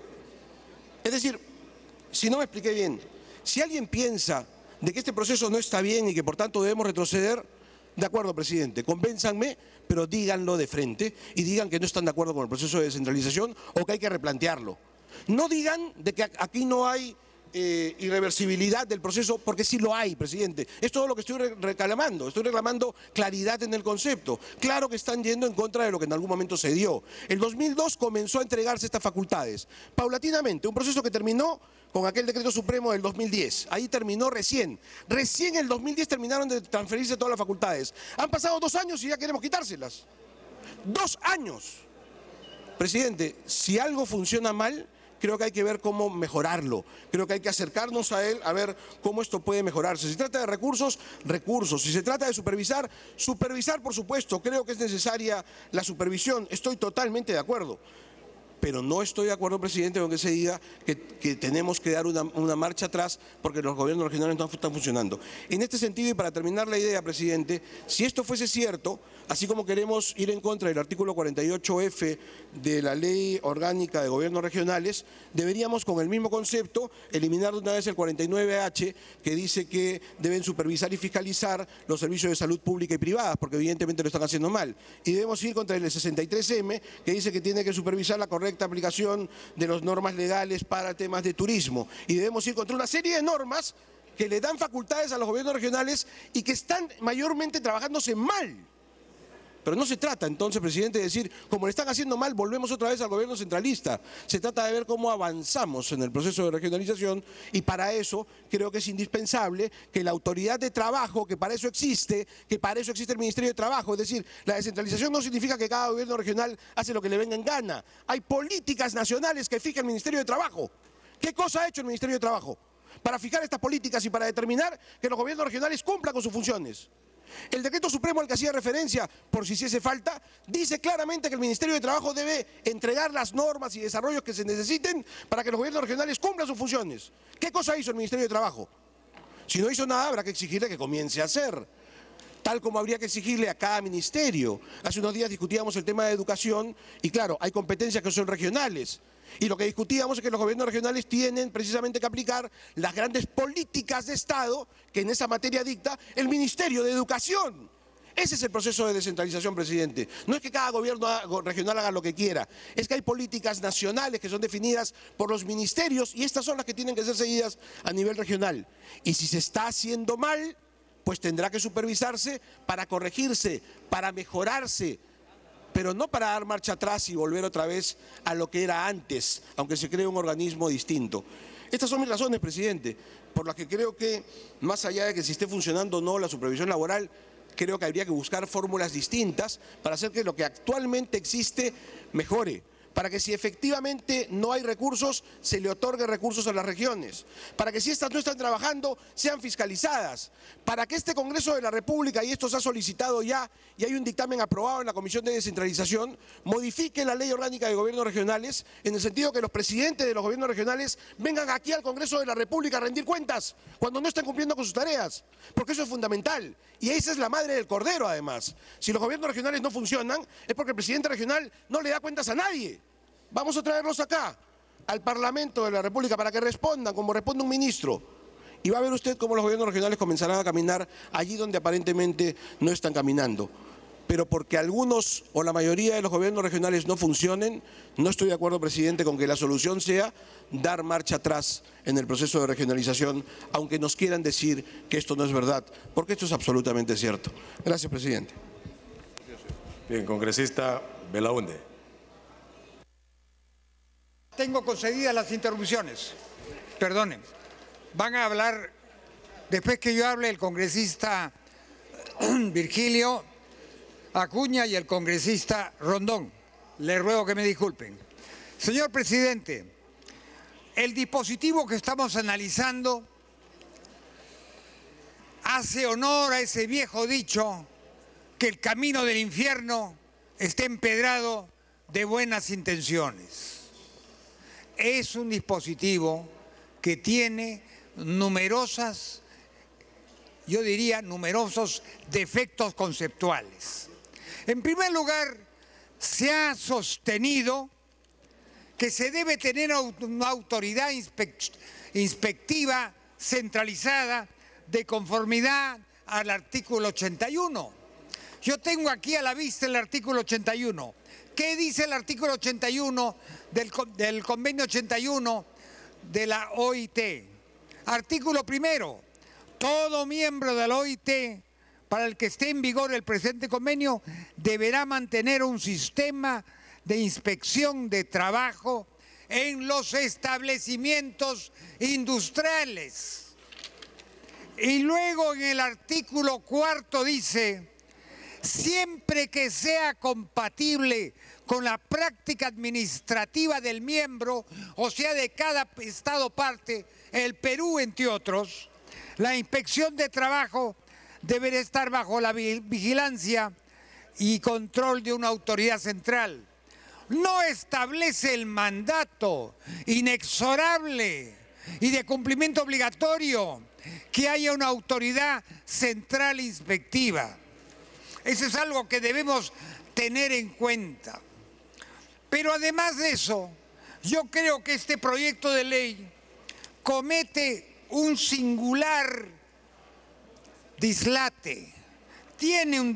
es decir, si no me expliqué bien, si alguien piensa de que este proceso no está bien y que por tanto debemos retroceder, de acuerdo, presidente, convénzanme, pero díganlo de frente y digan que no están de acuerdo con el proceso de descentralización o que hay que replantearlo. No digan de que aquí no hay irreversibilidad del proceso, porque sí lo hay, presidente. Es todo lo que estoy reclamando claridad en el concepto. Claro que están yendo en contra de lo que en algún momento se dio. El 2002 comenzó a entregarse estas facultades, paulatinamente, un proceso que terminó con aquel decreto supremo del 2010. Ahí terminó recién en el 2010 terminaron de transferirse todas las facultades. Han pasado 2 años y ya queremos quitárselas. 2 años. Presidente, si algo funciona mal, creo que hay que ver cómo mejorarlo, creo que hay que acercarnos a él a ver cómo esto puede mejorarse. Si se trata de recursos, recursos. Si se trata de supervisar, por supuesto, creo que es necesaria la supervisión, estoy totalmente de acuerdo. Pero no estoy de acuerdo, presidente, con que se diga que tenemos que dar una marcha atrás porque los gobiernos regionales no están funcionando. En este sentido, y para terminar la idea, presidente, si esto fuese cierto, así como queremos ir en contra del artículo 48F de la Ley Orgánica de Gobiernos Regionales, deberíamos, con el mismo concepto, eliminar de una vez el 49H, que dice que deben supervisar y fiscalizar los servicios de salud pública y privada, porque evidentemente lo están haciendo mal. Y debemos ir contra el 63M, que dice que tiene que supervisar la correcta aplicación de las normas legales para temas de turismo. Y debemos ir contra una serie de normas que le dan facultades a los gobiernos regionales y que están mayormente trabajándose mal. Pero no se trata entonces, presidente, de decir, como le están haciendo mal, volvemos otra vez al gobierno centralista. Se trata de ver cómo avanzamos en el proceso de regionalización y para eso creo que es indispensable que la autoridad de trabajo, que para eso existe el Ministerio de Trabajo, es decir, la descentralización no significa que cada gobierno regional hace lo que le venga en gana. Hay políticas nacionales que fija el Ministerio de Trabajo. ¿Qué cosa ha hecho el Ministerio de Trabajo para fijar estas políticas y para determinar que los gobiernos regionales cumplan con sus funciones? El decreto supremo al que hacía referencia, por si hiciese falta, dice claramente que el Ministerio de Trabajo debe entregar las normas y desarrollos que se necesiten para que los gobiernos regionales cumplan sus funciones. ¿Qué cosa hizo el Ministerio de Trabajo? Si no hizo nada, habrá que exigirle que comience a hacer, tal como habría que exigirle a cada ministerio. Hace unos días discutíamos el tema de educación y claro, hay competencias que son regionales. Y lo que discutíamos es que los gobiernos regionales tienen precisamente que aplicar las grandes políticas de Estado que en esa materia dicta el Ministerio de Educación. Ese es el proceso de descentralización, presidente. No es que cada gobierno regional haga lo que quiera, es que hay políticas nacionales que son definidas por los ministerios y estas son las que tienen que ser seguidas a nivel regional. Y si se está haciendo mal, pues tendrá que supervisarse para corregirse, para mejorarse. pero no para dar marcha atrás y volver otra vez a lo que era antes, aunque se cree un organismo distinto. Estas son mis razones, presidente, por las que creo que, más allá de que si esté funcionando o no la supervisión laboral, creo que habría que buscar fórmulas distintas para hacer que lo que actualmente existe mejore, para que si efectivamente no hay recursos, se le otorgue recursos a las regiones, para que si estas no están trabajando, sean fiscalizadas, para que este Congreso de la República, y esto se ha solicitado ya, y hay un dictamen aprobado en la Comisión de Descentralización, modifique la Ley Orgánica de Gobiernos Regionales, en el sentido que los presidentes de los gobiernos regionales vengan aquí al Congreso de la República a rendir cuentas, cuando no estén cumpliendo con sus tareas, porque eso es fundamental, y esa es la madre del cordero además. Si los gobiernos regionales no funcionan, es porque el presidente regional no le da cuentas a nadie. Vamos a traerlos acá, al Parlamento de la República, para que respondan como responde un ministro. Y va a ver usted cómo los gobiernos regionales comenzarán a caminar allí donde aparentemente no están caminando. Pero porque algunos o la mayoría de los gobiernos regionales no funcionen, no estoy de acuerdo, presidente, con que la solución sea dar marcha atrás en el proceso de regionalización, aunque nos quieran decir que esto no es verdad, porque esto es absolutamente cierto. Gracias, presidente. Bien, congresista Belaunde. Tengo concedidas las interrupciones. Perdonen. Van a hablar, después que yo hable, el congresista Virgilio Acuña y el congresista Rondón. Les ruego que me disculpen. Señor presidente, el dispositivo que estamos analizando hace honor a ese viejo dicho que el camino del infierno está empedrado de buenas intenciones. Es un dispositivo que tiene numerosos defectos conceptuales. En primer lugar, se ha sostenido que se debe tener una autoridad inspectiva centralizada de conformidad al artículo 81. Yo tengo aquí a la vista el artículo 81. ¿Qué dice el artículo 81 del convenio 81 de la OIT? Artículo primero. Todo miembro de la OIT para el que esté en vigor el presente convenio deberá mantener un sistema de inspección de trabajo en los establecimientos industriales. Y luego en el artículo cuarto dice: siempre que sea compatible con la práctica administrativa del miembro, o sea, de cada Estado parte, el Perú entre otros, la inspección de trabajo deberá estar bajo la vigilancia y control de una autoridad central. No establece el mandato inexorable y de cumplimiento obligatorio que haya una autoridad central inspectiva. Eso es algo que debemos tener en cuenta. Pero además de eso, yo creo que este proyecto de ley comete un singular dislate. Tiene un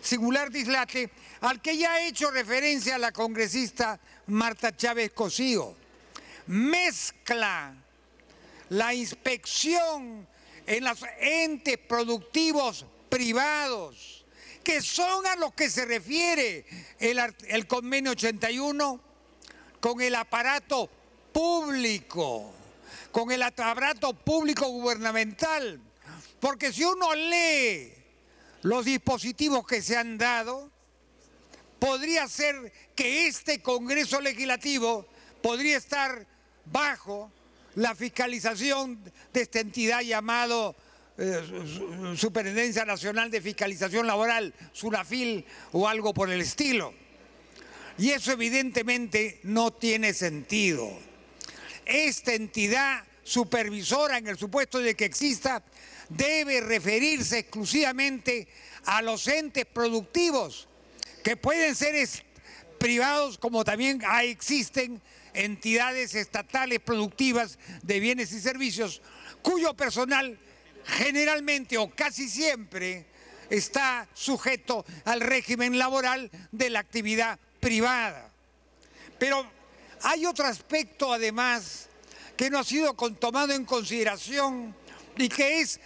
singular dislate al que ya ha hecho referencia la congresista Marta Chávez Cosío. Mezcla la inspección en los entes productivos privados, que son a los que se refiere el convenio 81, con el aparato público, con el aparato público gubernamental. Porque si uno lee los dispositivos que se han dado, podría ser que este Congreso Legislativo podría estar bajo la fiscalización de esta entidad llamado Superintendencia Nacional de Fiscalización Laboral, SUNAFIL o algo por el estilo. Y eso evidentemente no tiene sentido. Esta entidad supervisora, en el supuesto de que exista, debe referirse exclusivamente a los entes productivos, que pueden ser privados como también existen entidades estatales productivas de bienes y servicios, cuyo personal generalmente o casi siempre está sujeto al régimen laboral de la actividad privada. Pero hay otro aspecto además que no ha sido tomado en consideración y que es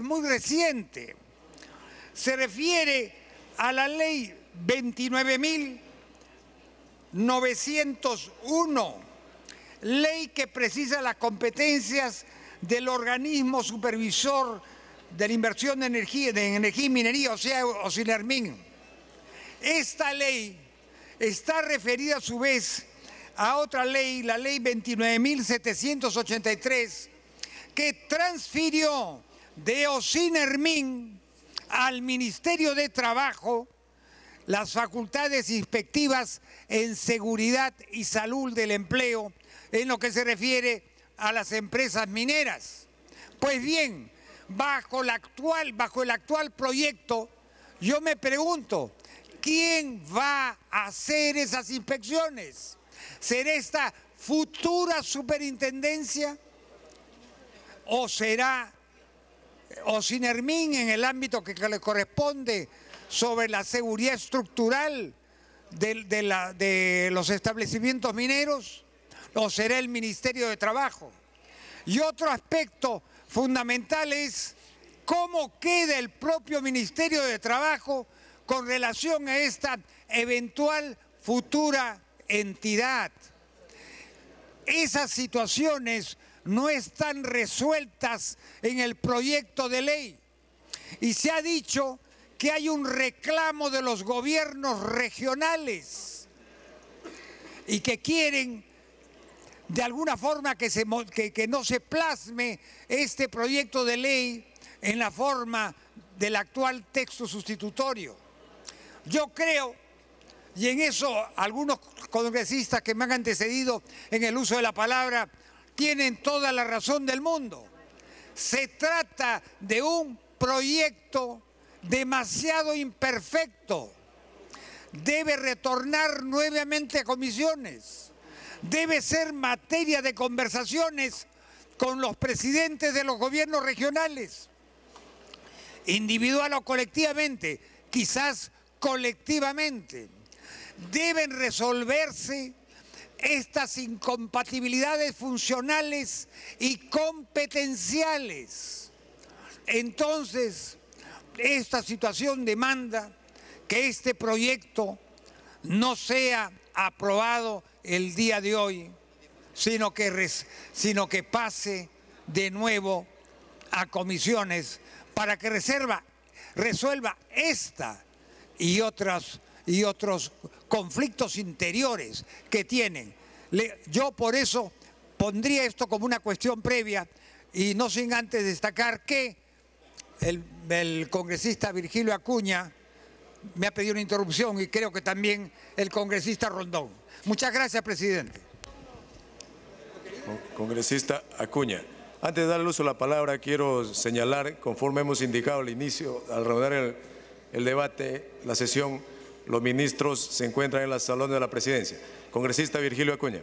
muy reciente. Se refiere a la ley 29.901, ley que precisa las competencias del organismo supervisor de la inversión de energía y minería, o sea, OSINERMIN. Esta ley está referida a su vez a otra ley, la ley 29.783, que transfirió de OSINERMIN al Ministerio de Trabajo las facultades inspectivas en seguridad y salud del empleo en lo que se refiere a las empresas mineras. Pues bien, bajo el actual proyecto, yo me pregunto, ¿quién va a hacer esas inspecciones? ¿Será esta futura superintendencia? ¿O será OSINERMIN en el ámbito que le corresponde sobre la seguridad estructural de los establecimientos mineros? ¿O será el Ministerio de Trabajo? Y otro aspecto fundamental es cómo queda el propio Ministerio de Trabajo con relación a esta eventual futura entidad. Esas situaciones no están resueltas en el proyecto de ley. Y se ha dicho que hay un reclamo de los gobiernos regionales y que quieren de alguna forma que no se plasme este proyecto de ley en la forma del actual texto sustitutorio. Yo creo, y en eso algunos congresistas que me han antecedido en el uso de la palabra tienen toda la razón del mundo. Se trata de un proyecto demasiado imperfecto. Debe retornar nuevamente a comisiones. Debe ser materia de conversaciones con los presidentes de los gobiernos regionales, individual o colectivamente, quizás colectivamente. Deben resolverse estas incompatibilidades funcionales y competenciales. Entonces, esta situación demanda que este proyecto no sea aprobado el día de hoy, sino que pase de nuevo a comisiones para que resuelva esta y otros conflictos interiores que tienen. Yo por eso pondría esto como una cuestión previa y no sin antes destacar que el congresista Virgilio Acuña me ha pedido una interrupción y creo que también el congresista Rondón. Muchas gracias, presidente. Congresista Acuña. Antes de darle uso a la palabra, quiero señalar, conforme hemos indicado al inicio, al reanudar el debate, la sesión, los ministros se encuentran en la salón de la presidencia. Congresista Virgilio Acuña.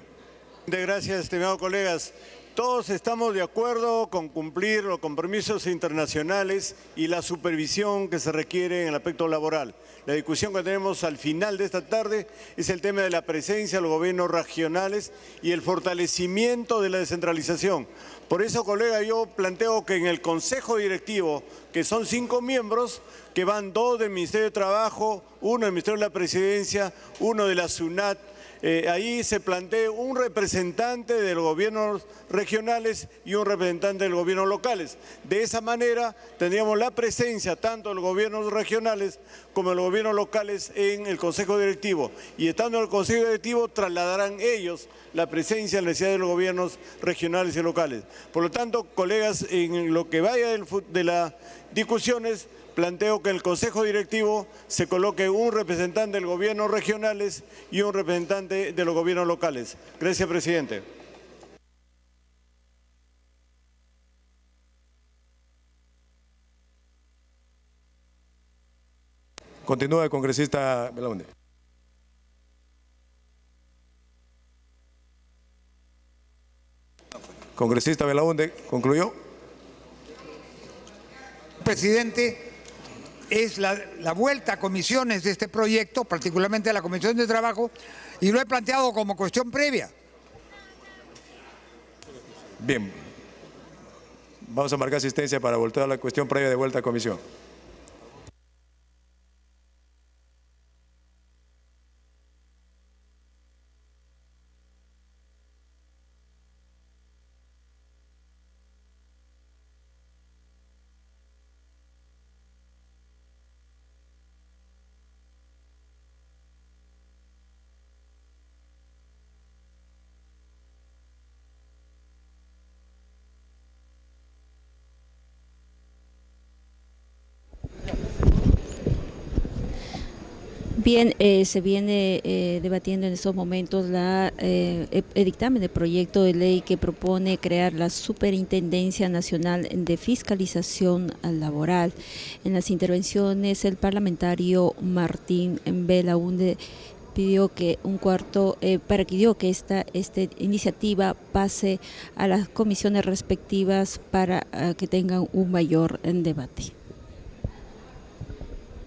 Gracias, estimados colegas. Todos estamos de acuerdo con cumplir los compromisos internacionales y la supervisión que se requiere en el aspecto laboral. La discusión que tenemos al final de esta tarde es el tema de la presencia de los gobiernos regionales y el fortalecimiento de la descentralización. Por eso, colega, yo planteo que en el Consejo Directivo, que son 5 miembros, que van 2 del Ministerio de Trabajo, 1 del Ministerio de la Presidencia, 1 de la SUNAT, ahí se plantea un representante de los gobiernos regionales y un representante de los gobiernos locales. De esa manera tendríamos la presencia tanto de los gobiernos regionales como de los gobiernos locales en el Consejo Directivo. Y estando en el Consejo Directivo trasladarán ellos la presencia y la necesidad de los gobiernos regionales y locales. Por lo tanto, colegas, en lo que vaya de las discusiones, planteo que en el Consejo Directivo se coloque un representante de los gobiernos regionales y un representante de los gobiernos locales. Gracias, presidente. Continúa el congresista Belaunde. Congresista Belaunde, ¿concluyó? Presidente, es la vuelta a comisiones de este proyecto, particularmente a la Comisión de Trabajo, y lo he planteado como cuestión previa. Bien. Vamos a marcar asistencia para voltear la cuestión previa de vuelta a comisión. Bien, se viene debatiendo en estos momentos el dictamen de proyecto de ley que propone crear la Superintendencia Nacional de Fiscalización Laboral. En las intervenciones, el parlamentario Martín Belaúnde pidió que esta iniciativa pase a las comisiones respectivas para que tengan un mayor debate.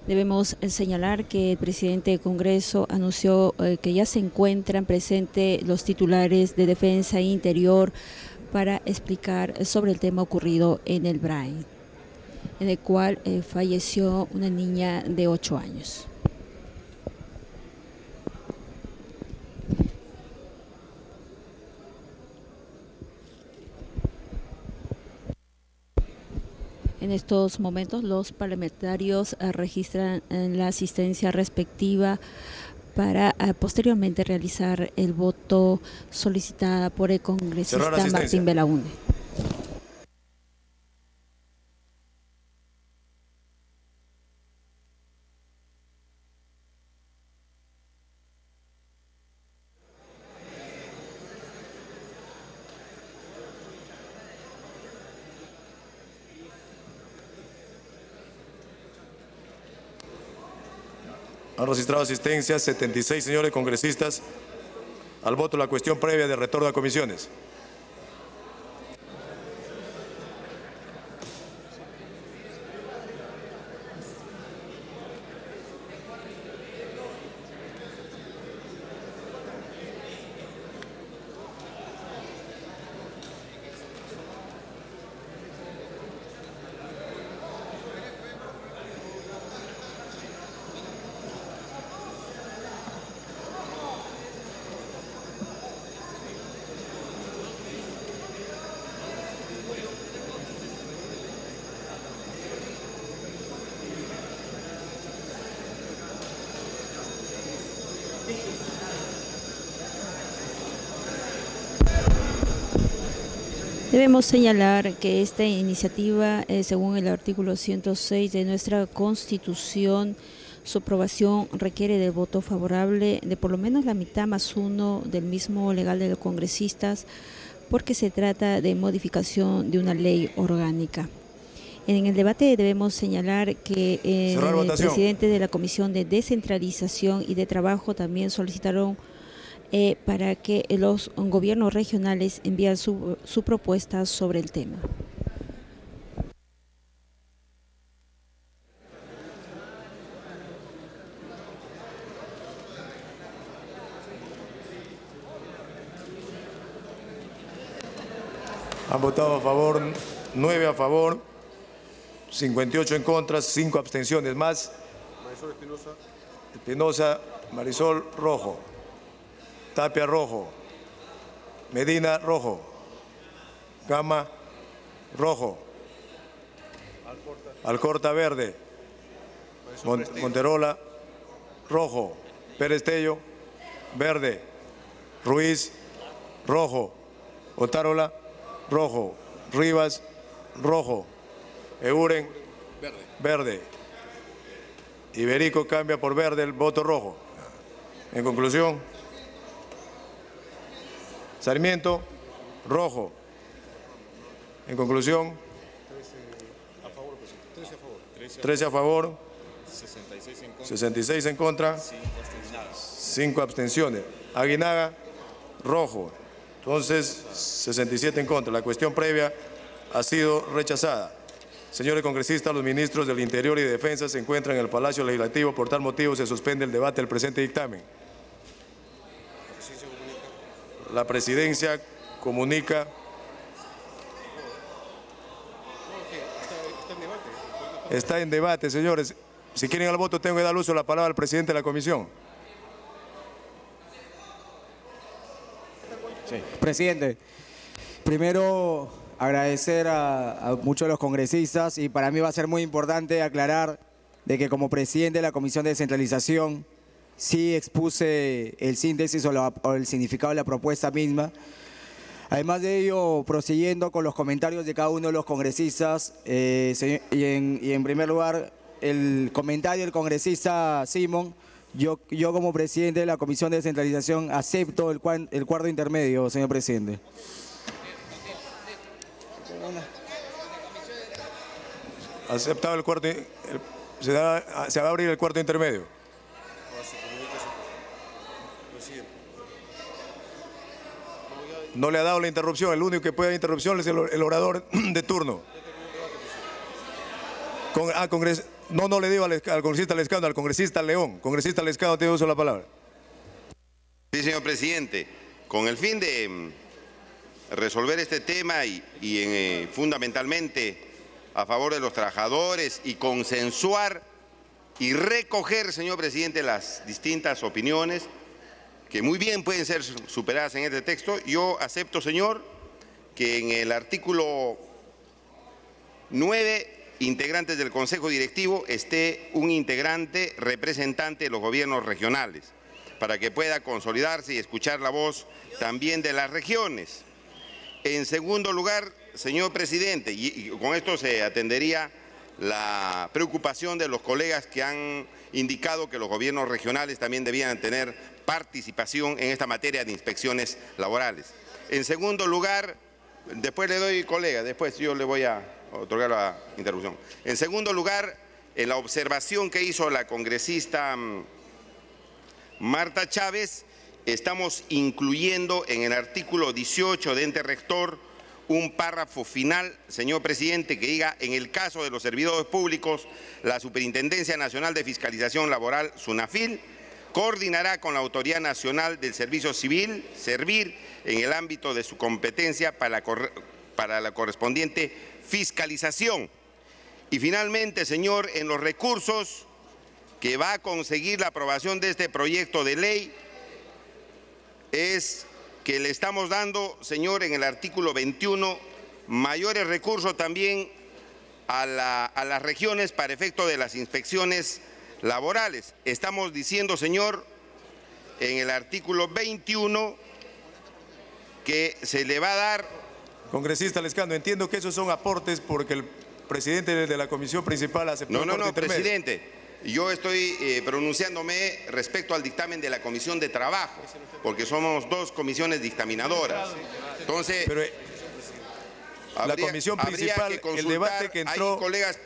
Debemos señalar que el presidente del Congreso anunció que ya se encuentran presentes los titulares de Defensa e Interior para explicar sobre el tema ocurrido en el Brain, en el cual falleció una niña de 8 años. En estos momentos los parlamentarios registran la asistencia respectiva para posteriormente realizar el voto solicitada por el congresista Martín Belaúnde. Han registrado asistencia 76 señores congresistas al voto la cuestión previa de retorno a comisiones. Debemos señalar que esta iniciativa, según el artículo 106 de nuestra Constitución, su aprobación requiere del voto favorable de por lo menos la mitad más uno del mismo legal de los congresistas, porque se trata de modificación de una ley orgánica. En el debate debemos señalar que el presidente de la Comisión de Descentralización y de Trabajo también solicitaron para que los gobiernos regionales envíen su propuesta sobre el tema. Han votado a favor, 9 a favor, 58 en contra, 5 abstenciones más. Marisol Espinosa, Marisol rojo. Tapia rojo, Medina rojo, Gama rojo, Alcorta verde, Monterola rojo, Pérez Tello verde, Ruiz rojo, Otárola rojo, Rivas rojo, Euren verde, Iberico cambia por verde el voto rojo. En conclusión, Sarmiento, rojo. En conclusión, 13 a favor, 66 en contra, 5 abstenciones. Aguinaga, rojo. Entonces, 67 en contra. La cuestión previa ha sido rechazada. Señores congresistas, los ministros del Interior y de Defensa se encuentran en el Palacio Legislativo. Por tal motivo, se suspende el debate del presente dictamen. La presidencia comunica. Está en debate, señores. Si quieren al voto, tengo que dar uso de la palabra al presidente de la comisión. Sí. Presidente, primero agradecer a muchos de los congresistas, y para mí va a ser muy importante aclarar de que como presidente de la Comisión de Descentralización sí expuse el síntesis o el significado de la propuesta misma. Además de ello, prosiguiendo con los comentarios de cada uno de los congresistas, y en primer lugar, el comentario del congresista Simón Yo como presidente de la Comisión de Descentralización acepto el cuarto intermedio, señor presidente. Aceptado el cuarto, se va a abrir el cuarto intermedio. No le ha dado la interrupción, el único que puede dar interrupción es el orador de turno. No le digo al congresista Lescano, al congresista León. Congresista Lescano, te uso la palabra. Sí, señor presidente. Con el fin de resolver este tema y fundamentalmente a favor de los trabajadores y consensuar y recoger, señor presidente, las distintas opiniones que muy bien pueden ser superadas en este texto, yo acepto, señor, que en el artículo 9, integrantes del Consejo Directivo, esté un integrante representante de los gobiernos regionales, para que pueda consolidarse y escuchar la voz también de las regiones. En segundo lugar, señor presidente, y con esto se atendería la preocupación de los colegas que han indicado que los gobiernos regionales también debían tener participación en esta materia de inspecciones laborales. En segundo lugar, después le doy, colega, después yo le voy a otorgar la interrupción. En segundo lugar, en la observación que hizo la congresista Marta Chávez, estamos incluyendo en el artículo 18 de ente rector un párrafo final, señor presidente, que diga: en el caso de los servidores públicos, la Superintendencia Nacional de Fiscalización Laboral, SUNAFIL, coordinará con la Autoridad Nacional del Servicio Civil, SERVIR, en el ámbito de su competencia para la correspondiente fiscalización. Y finalmente, señor, en los recursos que va a conseguir la aprobación de este proyecto de ley, es que le estamos dando, señor, en el artículo 21, mayores recursos también a las regiones para efecto de las inspecciones laborales. Estamos diciendo, señor, en el artículo 21, que se le va a dar... Congresista Lescano, entiendo que esos son aportes porque el presidente de la comisión principal aceptó el corte intermedio. Presidente. Yo estoy pronunciándome respecto al dictamen de la Comisión de Trabajo, porque somos dos comisiones dictaminadoras. Entonces, pero la comisión principal, el debate que entró... colegas...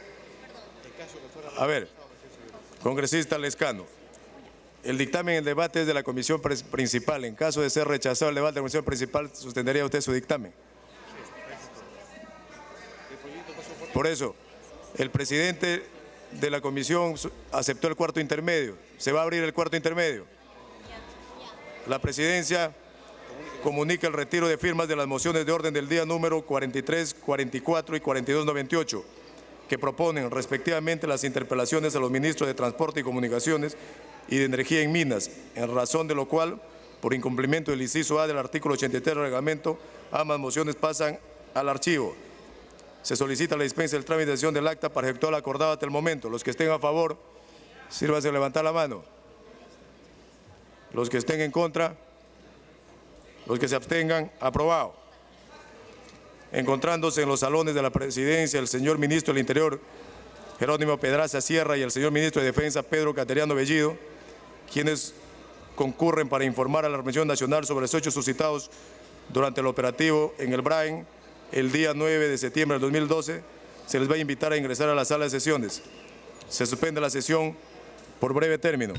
A ver, congresista Lescano, el dictamen, el debate es de la comisión principal. En caso de ser rechazado el debate de la comisión principal, ¿sostendría usted su dictamen? Por eso, el presidente de la comisión aceptó el cuarto intermedio. Se va a abrir el cuarto intermedio. La presidencia comunica el retiro de firmas de las mociones de orden del día número 43, 44 y 4298, que proponen respectivamente las interpelaciones a los ministros de Transporte y Comunicaciones y de Energía y Minas, en razón de lo cual, por incumplimiento del inciso A del artículo 83 del reglamento, ambas mociones pasan al archivo. Se solicita la dispensa del trámite de sesión del acta para efectuar la acordada hasta el momento. Los que estén a favor, sírvanse a levantar la mano. Los que estén en contra, los que se abstengan, aprobado. Encontrándose en los salones de la presidencia el señor ministro del Interior, Jerónimo Pedraza Sierra, y el señor ministro de Defensa, Pedro Cateriano Bellido, quienes concurren para informar a la Representación Nacional sobre los hechos suscitados durante el operativo en el Brain, el día 9 de septiembre del 2012, se les va a invitar a ingresar a la sala de sesiones. Se suspende la sesión por breve término.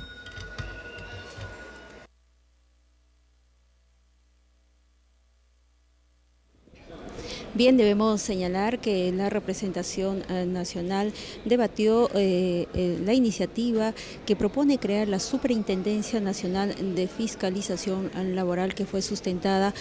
Bien, debemos señalar que la representación nacional debatió la iniciativa que propone crear la Superintendencia Nacional de Fiscalización Laboral, que fue sustentada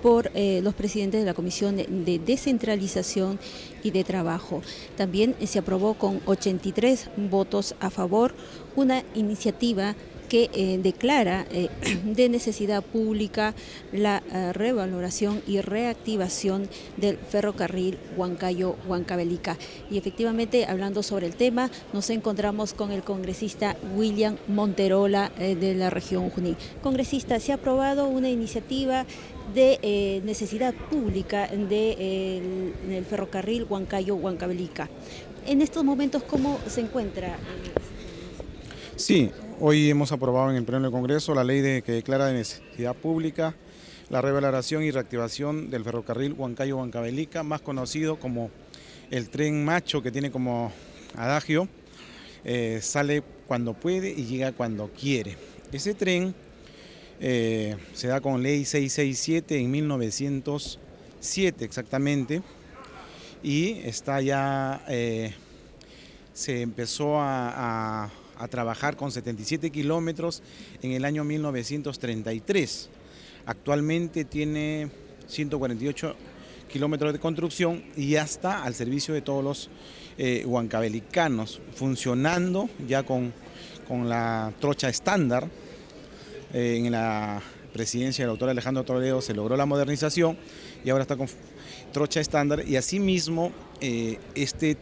por los presidentes de la Comisión de Descentralización y de Trabajo. También se aprobó con 83 votos a favor una iniciativa que declara de necesidad pública la revaloración y reactivación del ferrocarril Huancayo-Huancavelica. Y efectivamente, hablando sobre el tema, nos encontramos con el congresista William Monterola de la región Junín. Congresista, se ha aprobado una iniciativa de necesidad pública del ferrocarril Huancayo-Huancavelica. En estos momentos, ¿cómo se encuentra? Sí, Hoy hemos aprobado en el Pleno del Congreso la ley que declara de necesidad pública la revaloración y reactivación del ferrocarril Huancayo-Huancavelica, más conocido como el tren macho, que tiene como adagio, sale cuando puede y llega cuando quiere. Ese tren se da con ley 667 en 1907 exactamente, y está ya, se empezó a trabajar con 77 kilómetros en el año 1933. Actualmente tiene 148 kilómetros de construcción y ya está al servicio de todos los huancavelicanos, funcionando ya con la trocha estándar. En la presidencia del doctor Alejandro Toledo se logró la modernización y ahora está con trocha estándar, y asimismo este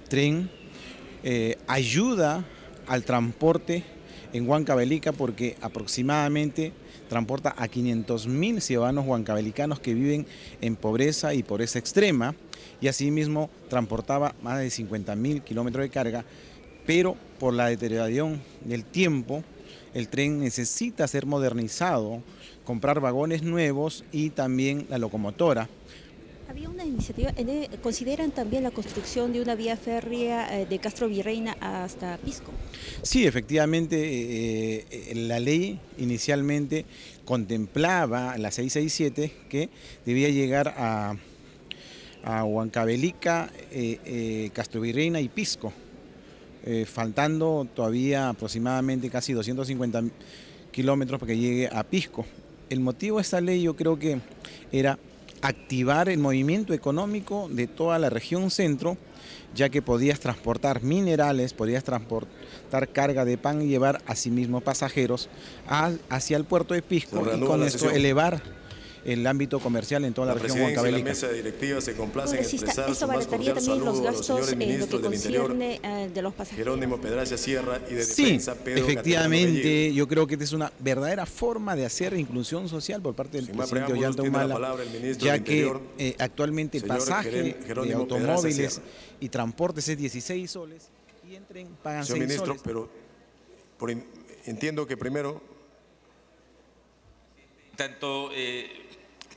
tren ayuda al transporte en Huancavelica, porque aproximadamente transporta a 500.000 ciudadanos huancavelicanos que viven en pobreza y pobreza extrema, y asimismo transportaba más de 50.000 kilómetros de carga, pero por la deterioración del tiempo el tren necesita ser modernizado, comprar vagones nuevos y también la locomotora. Había una iniciativa, ¿consideran también la construcción de una vía férrea de Castro Virreina hasta Pisco? Sí, efectivamente, la ley inicialmente contemplaba, la 667, que debía llegar a Huancavelica, Castro Virreina y Pisco, faltando todavía aproximadamente casi 250 kilómetros para que llegue a Pisco. El motivo de esta ley, yo creo que era activar el movimiento económico de toda la región centro, ya que podías transportar minerales, podías transportar carga de pan y llevar asimismo pasajeros hacia el puerto de Pisco, y con esto elevar el ámbito comercial en toda la región huancavelica. La mesa directiva se complace en expresar ¿Esto su más abarcaría cordial también los saludo a los gastos señores en lo que ministros del Interior, concierne de los pasajeros? Jerónimo Pedraza Sierra, y de Sí, Defensa, Pedro efectivamente, Caterano yo creo que esta es una verdadera forma de hacer inclusión social por parte del presidente Ollanta Humala, ya que actualmente el pasaje de automóviles y transportes es 16 soles y en tren pagan 6 soles. Señor ministro, pero entiendo que primero... Tanto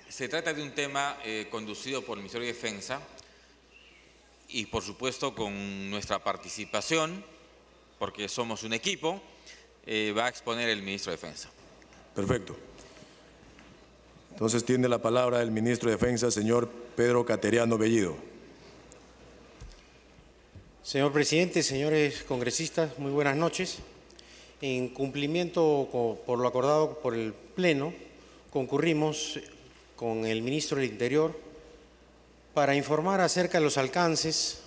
se trata de un tema conducido por el Ministerio de Defensa y por supuesto con nuestra participación, porque somos un equipo, va a exponer el Ministro de Defensa. Perfecto. Entonces tiene la palabra el Ministro de Defensa, señor Pedro Caterano Bellido. Señor Presidente, señores congresistas, muy buenas noches. En cumplimiento por lo acordado por el Pleno, concurrimos con el Ministro del Interior para informar acerca de los alcances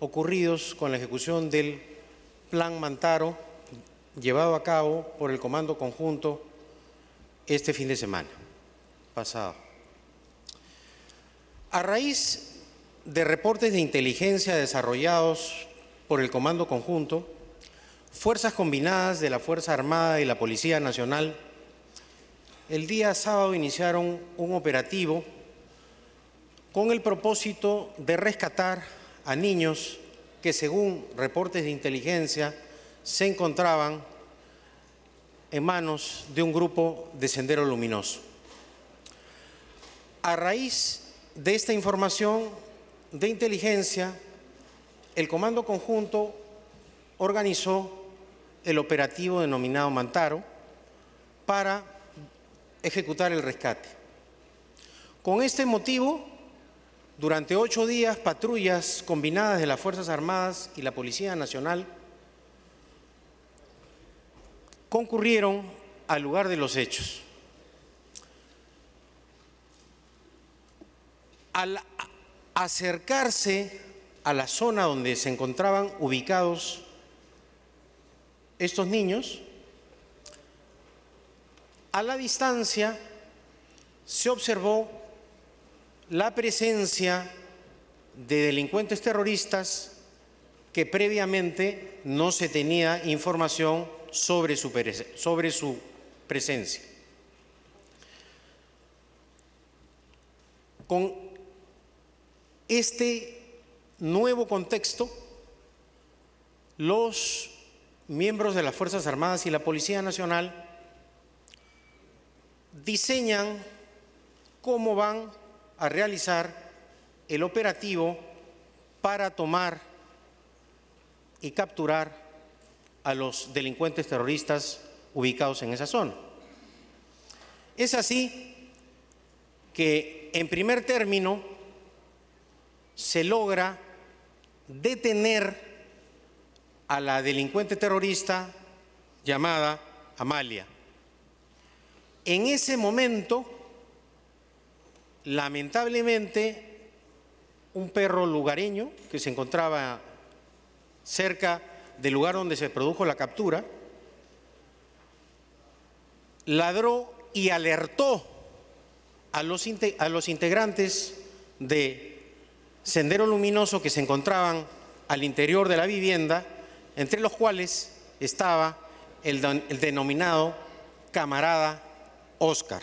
ocurridos con la ejecución del Plan Mantaro llevado a cabo por el Comando Conjunto este fin de semana pasado. A raíz de reportes de inteligencia desarrollados por el Comando Conjunto, Fuerzas Combinadas de la Fuerza Armada y la Policía Nacional el día sábado iniciaron un operativo con el propósito de rescatar a niños que, según reportes de inteligencia, se encontraban en manos de un grupo de Sendero Luminoso. A raíz de esta información de inteligencia, el Comando Conjunto organizó el operativo denominado Mantaro para ejecutar el rescate. Con este motivo, durante 8 días, patrullas combinadas de las Fuerzas Armadas y la Policía Nacional concurrieron al lugar de los hechos. Al acercarse a la zona donde se encontraban ubicados estos niños, a la distancia se observó la presencia de delincuentes terroristas que previamente no se tenía información sobre su presencia. Con este nuevo contexto, los miembros de las Fuerzas Armadas y la Policía Nacional diseñan cómo van a realizar el operativo para tomar y capturar a los delincuentes terroristas ubicados en esa zona. Es así que, en primer término, se logra detener a la delincuente terrorista llamada Amalia. En ese momento, lamentablemente, un perro lugareño que se encontraba cerca del lugar donde se produjo la captura, ladró y alertó a los integrantes de Sendero Luminoso que se encontraban al interior de la vivienda, entre los cuales estaba el denominado camarada Oscar.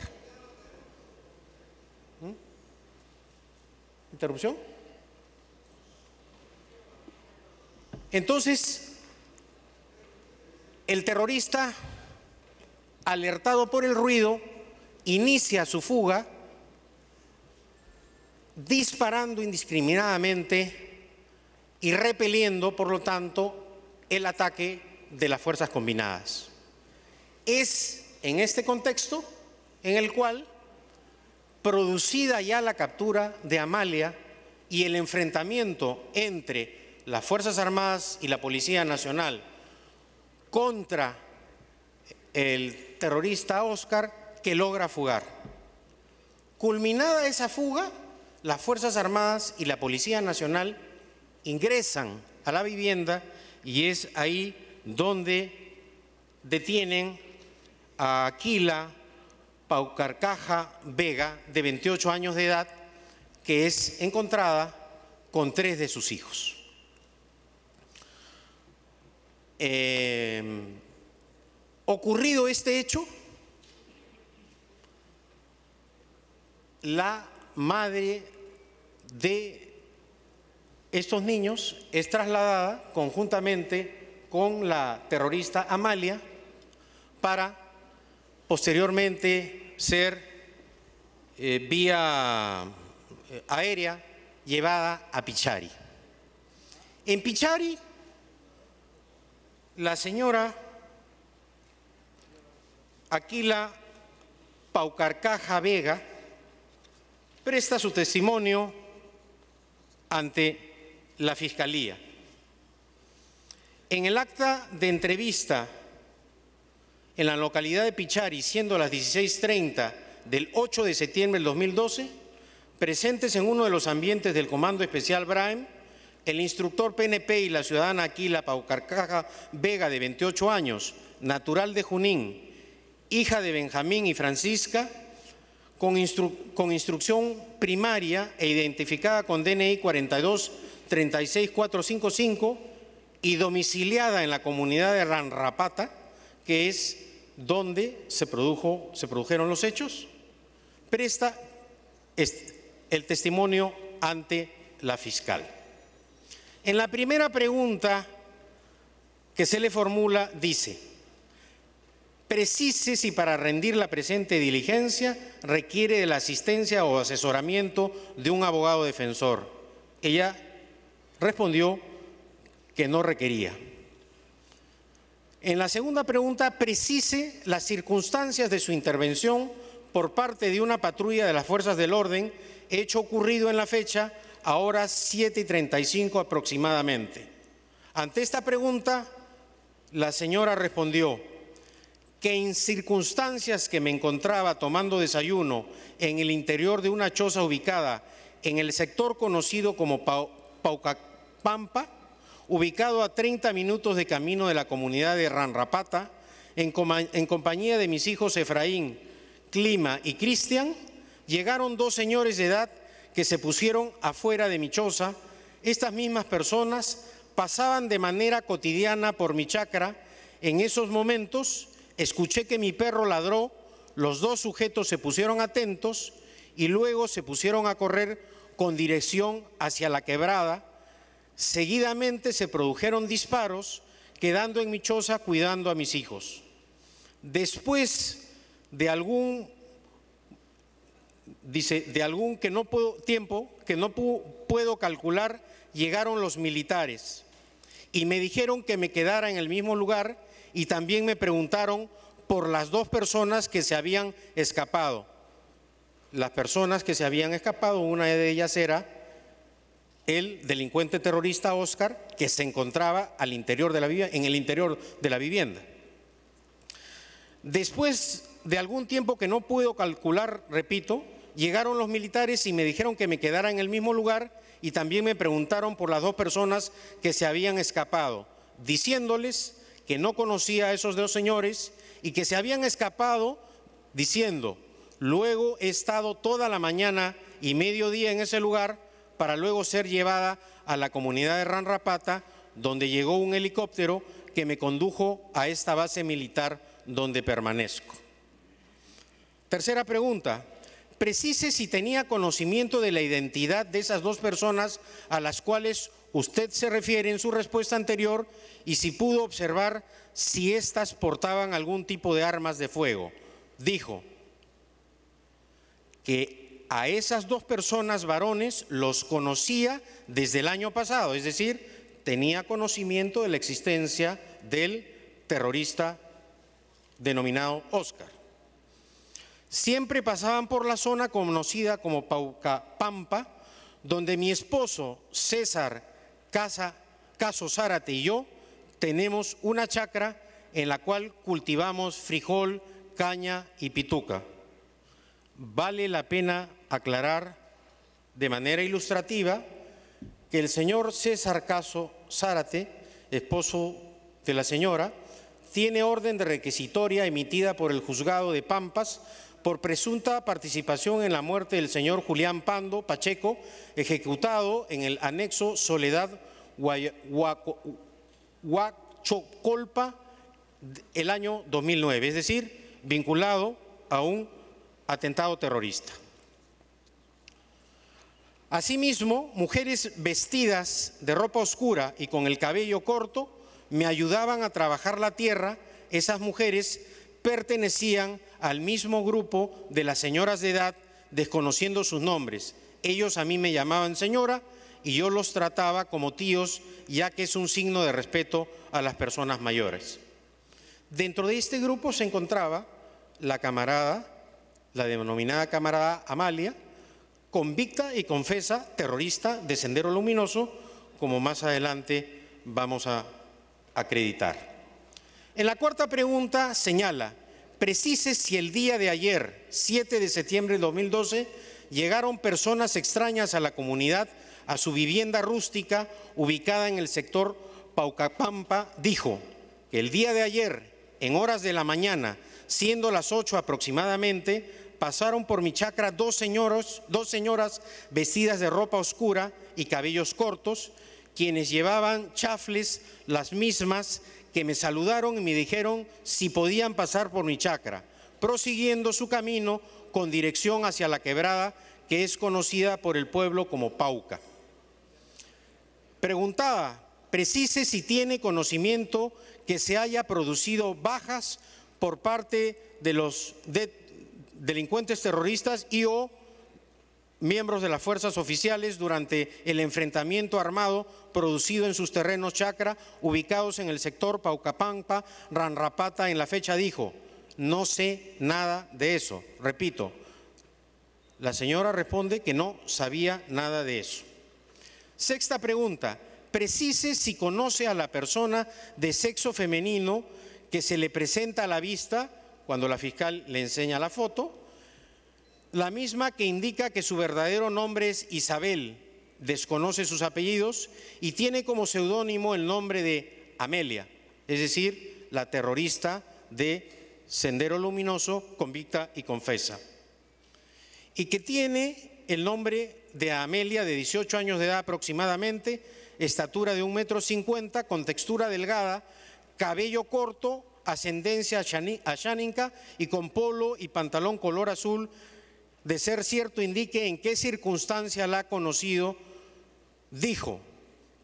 ¿Interrupción? Entonces, el terrorista, alertado por el ruido, inicia su fuga disparando indiscriminadamente y repeliendo, por lo tanto, el ataque de las fuerzas combinadas. Es en este contexto en el cual, producida ya la captura de Amalia y el enfrentamiento entre las Fuerzas Armadas y la Policía Nacional contra el terrorista Oscar, que logra fugar. Culminada esa fuga, las Fuerzas Armadas y la Policía Nacional ingresan a la vivienda y es ahí donde detienen a Aquila Paucarcaja Vega, de 28 años de edad, que es encontrada con 3 de sus hijos. Ocurrido este hecho, la madre de estos niños es trasladada conjuntamente con la terrorista Amalia para posteriormente ser vía aérea llevada a Pichari. En Pichari, la señora Aquila Paucarcaja Vega presta su testimonio ante la Fiscalía. En el acta de entrevista en la localidad de Pichari, siendo las 16:30 del 8 de septiembre del 2012, presentes en uno de los ambientes del Comando Especial Brahim, el instructor PNP y la ciudadana Aquila Paucarcaja Vega, de 28 años, natural de Junín, hija de Benjamín y Francisca, con instrucción primaria e identificada con DNI 4236455 y domiciliada en la comunidad de Ranrapata, que es donde se produjeron los hechos, presta el testimonio ante la fiscal. En la primera pregunta que se le formula dice: precise si para rendir la presente diligencia requiere de la asistencia o asesoramiento de un abogado defensor. Ella respondió que no requería. En la segunda pregunta, precise las circunstancias de su intervención por parte de una patrulla de las fuerzas del orden, hecho ocurrido en la fecha a horas 7:35 aproximadamente. Ante esta pregunta, la señora respondió que en circunstancias que me encontraba tomando desayuno en el interior de una choza ubicada en el sector conocido como Paucapampa, ubicado a 30 minutos de camino de la comunidad de Ranrapata, en compañía de mis hijos Efraín, Clima y Cristian, llegaron 2 señores de edad que se pusieron afuera de mi choza. Estas mismas personas pasaban de manera cotidiana por mi chacra. En esos momentos escuché que mi perro ladró, los 2 sujetos se pusieron atentos y luego se pusieron a correr con dirección hacia la quebrada. Seguidamente se produjeron disparos quedando en mi choza cuidando a mis hijos. Después de algún tiempo que no puedo calcular, llegaron los militares y me dijeron que me quedara en el mismo lugar y también me preguntaron por las dos personas que se habían escapado. Las personas que se habían escapado, una de ellas era el delincuente terrorista Óscar, que se encontraba en el interior de la vivienda. Después de algún tiempo que no puedo calcular, repito, llegaron los militares y me dijeron que me quedara en el mismo lugar y también me preguntaron por las dos personas que se habían escapado, diciéndoles que no conocía a esos dos señores y que se habían escapado diciendo: luego he estado toda la mañana y mediodía en ese lugar para luego ser llevada a la comunidad de Ranrapata, donde llegó un helicóptero que me condujo a esta base militar donde permanezco. Tercera pregunta: precise si tenía conocimiento de la identidad de esas dos personas a las cuales usted se refiere en su respuesta anterior y si pudo observar si éstas portaban algún tipo de armas de fuego. Dijo que a esas dos personas varones los conocía desde el año pasado, es decir, tenía conocimiento de la existencia del terrorista denominado Óscar. Siempre pasaban por la zona conocida como Paucapampa, donde mi esposo César Caso Zárate y yo tenemos una chacra en la cual cultivamos frijol, caña y pituca. Vale la pena aclarar de manera ilustrativa que el señor César Caso Zárate, esposo de la señora, tiene orden de requisitoria emitida por el juzgado de Pampas por presunta participación en la muerte del señor Julián Pando Pacheco, ejecutado en el anexo Soledad Huachocolpa el año 2009, es decir, vinculado a un atentado terrorista. Asimismo, mujeres vestidas de ropa oscura y con el cabello corto me ayudaban a trabajar la tierra. Esas mujeres pertenecían al mismo grupo de las señoras de edad, desconociendo sus nombres. Ellos a mí me llamaban señora y yo los trataba como tíos, ya que es un signo de respeto a las personas mayores. Dentro de este grupo se encontraba la denominada camarada Amalia, convicta y confesa terrorista de Sendero Luminoso, como más adelante vamos a acreditar. En la cuarta pregunta señala: precise si el día de ayer, 7 de septiembre de 2012, llegaron personas extrañas a la comunidad, a su vivienda rústica ubicada en el sector Paucapampa. Dijo que el día de ayer, en horas de la mañana, siendo las 8 aproximadamente, pasaron por mi chacra dos señoras vestidas de ropa oscura y cabellos cortos, quienes llevaban chafles, las mismas que me saludaron y me dijeron si podían pasar por mi chacra, prosiguiendo su camino con dirección hacia la quebrada que es conocida por el pueblo como Pauca. Preguntaba: precise si tiene conocimiento que se haya producido bajas por parte de los delincuentes terroristas y o miembros de las fuerzas oficiales durante el enfrentamiento armado producido en sus terrenos chacra ubicados en el sector Paucapampa, Ranrapata. En la fecha dijo: no sé nada de eso. Repito, la señora responde que no sabía nada de eso. Sexta pregunta: precise si conoce a la persona de sexo femenino que se le presenta a la vista cuando la fiscal le enseña la foto, la misma que indica que su verdadero nombre es Isabel, desconoce sus apellidos y tiene como seudónimo el nombre de Amelia, es decir, la terrorista de Sendero Luminoso, convicta y confesa, y que tiene el nombre de Amelia, de 18 años de edad aproximadamente, estatura de 1,50 m, con textura delgada, cabello corto, ascendencia asháninca y con polo y pantalón color azul. De ser cierto, indique en qué circunstancia la ha conocido. Dijo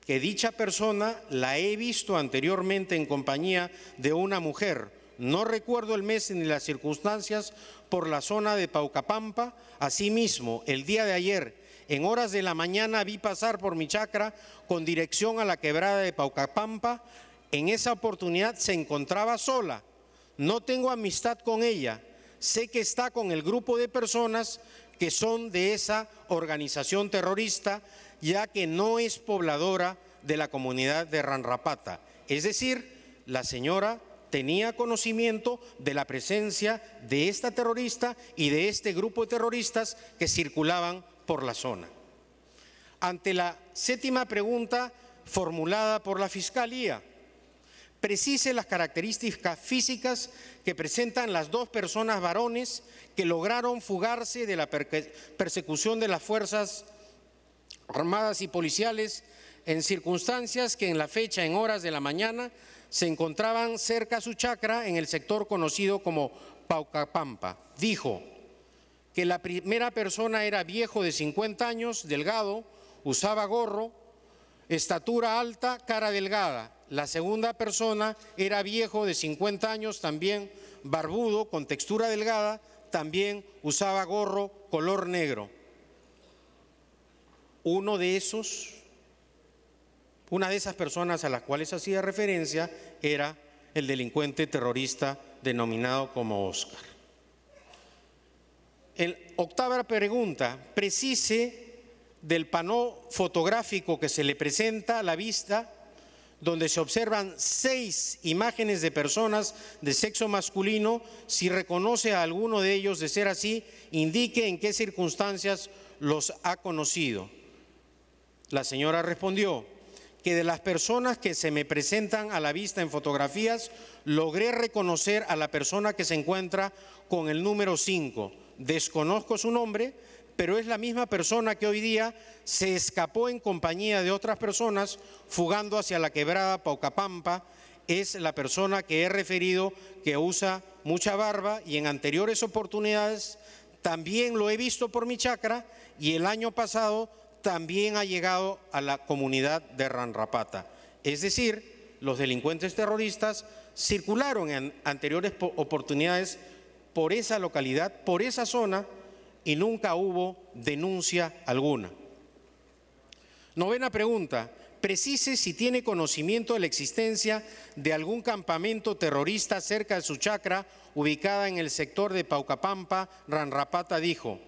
que dicha persona la he visto anteriormente en compañía de una mujer. No recuerdo el mes ni las circunstancias por la zona de Paucapampa. Asimismo, el día de ayer, en horas de la mañana, vi pasar por mi chacra con dirección a la quebrada de Paucapampa. En esa oportunidad se encontraba sola. No tengo amistad con ella. Sé que está con el grupo de personas que son de esa organización terrorista, ya que no es pobladora de la comunidad de Ranrapata. Es decir, la señora tenía conocimiento de la presencia de esta terrorista y de este grupo de terroristas que circulaban por la zona. Ante la séptima pregunta formulada por la Fiscalía, precise las características físicas que presentan las dos personas varones que lograron fugarse de la persecución de las Fuerzas Armadas y policiales en circunstancias que en la fecha, en horas de la mañana, se encontraban cerca a su chacra en el sector conocido como Paucapampa. Dijo que la primera persona era viejo de 50 años, delgado, usaba gorro, estatura alta, cara delgada. La segunda persona era viejo de 50 años, también barbudo, con textura delgada, también usaba gorro color negro. Una de esas personas a las cuales hacía referencia era el delincuente terrorista denominado como Oscar. Octava pregunta, precise del panó fotográfico que se le presenta a la vista, donde se observan 6 imágenes de personas de sexo masculino. Si reconoce a alguno de ellos de ser así, indique en qué circunstancias los ha conocido. La señora respondió que de las personas que se me presentan a la vista en fotografías, logré reconocer a la persona que se encuentra con el número 5. Desconozco su nombre, pero es la misma persona que hoy día se escapó en compañía de otras personas fugando hacia la quebrada Paucapampa. Es la persona que he referido, que usa mucha barba, y en anteriores oportunidades también lo he visto por mi chacra, y el año pasado también ha llegado a la comunidad de Ranrapata. Es decir, los delincuentes terroristas circularon en anteriores oportunidades por esa localidad, por esa zona, y nunca hubo denuncia alguna. Novena pregunta, precise si tiene conocimiento de la existencia de algún campamento terrorista cerca de su chacra, ubicada en el sector de Paucapampa. Ranrapata dijo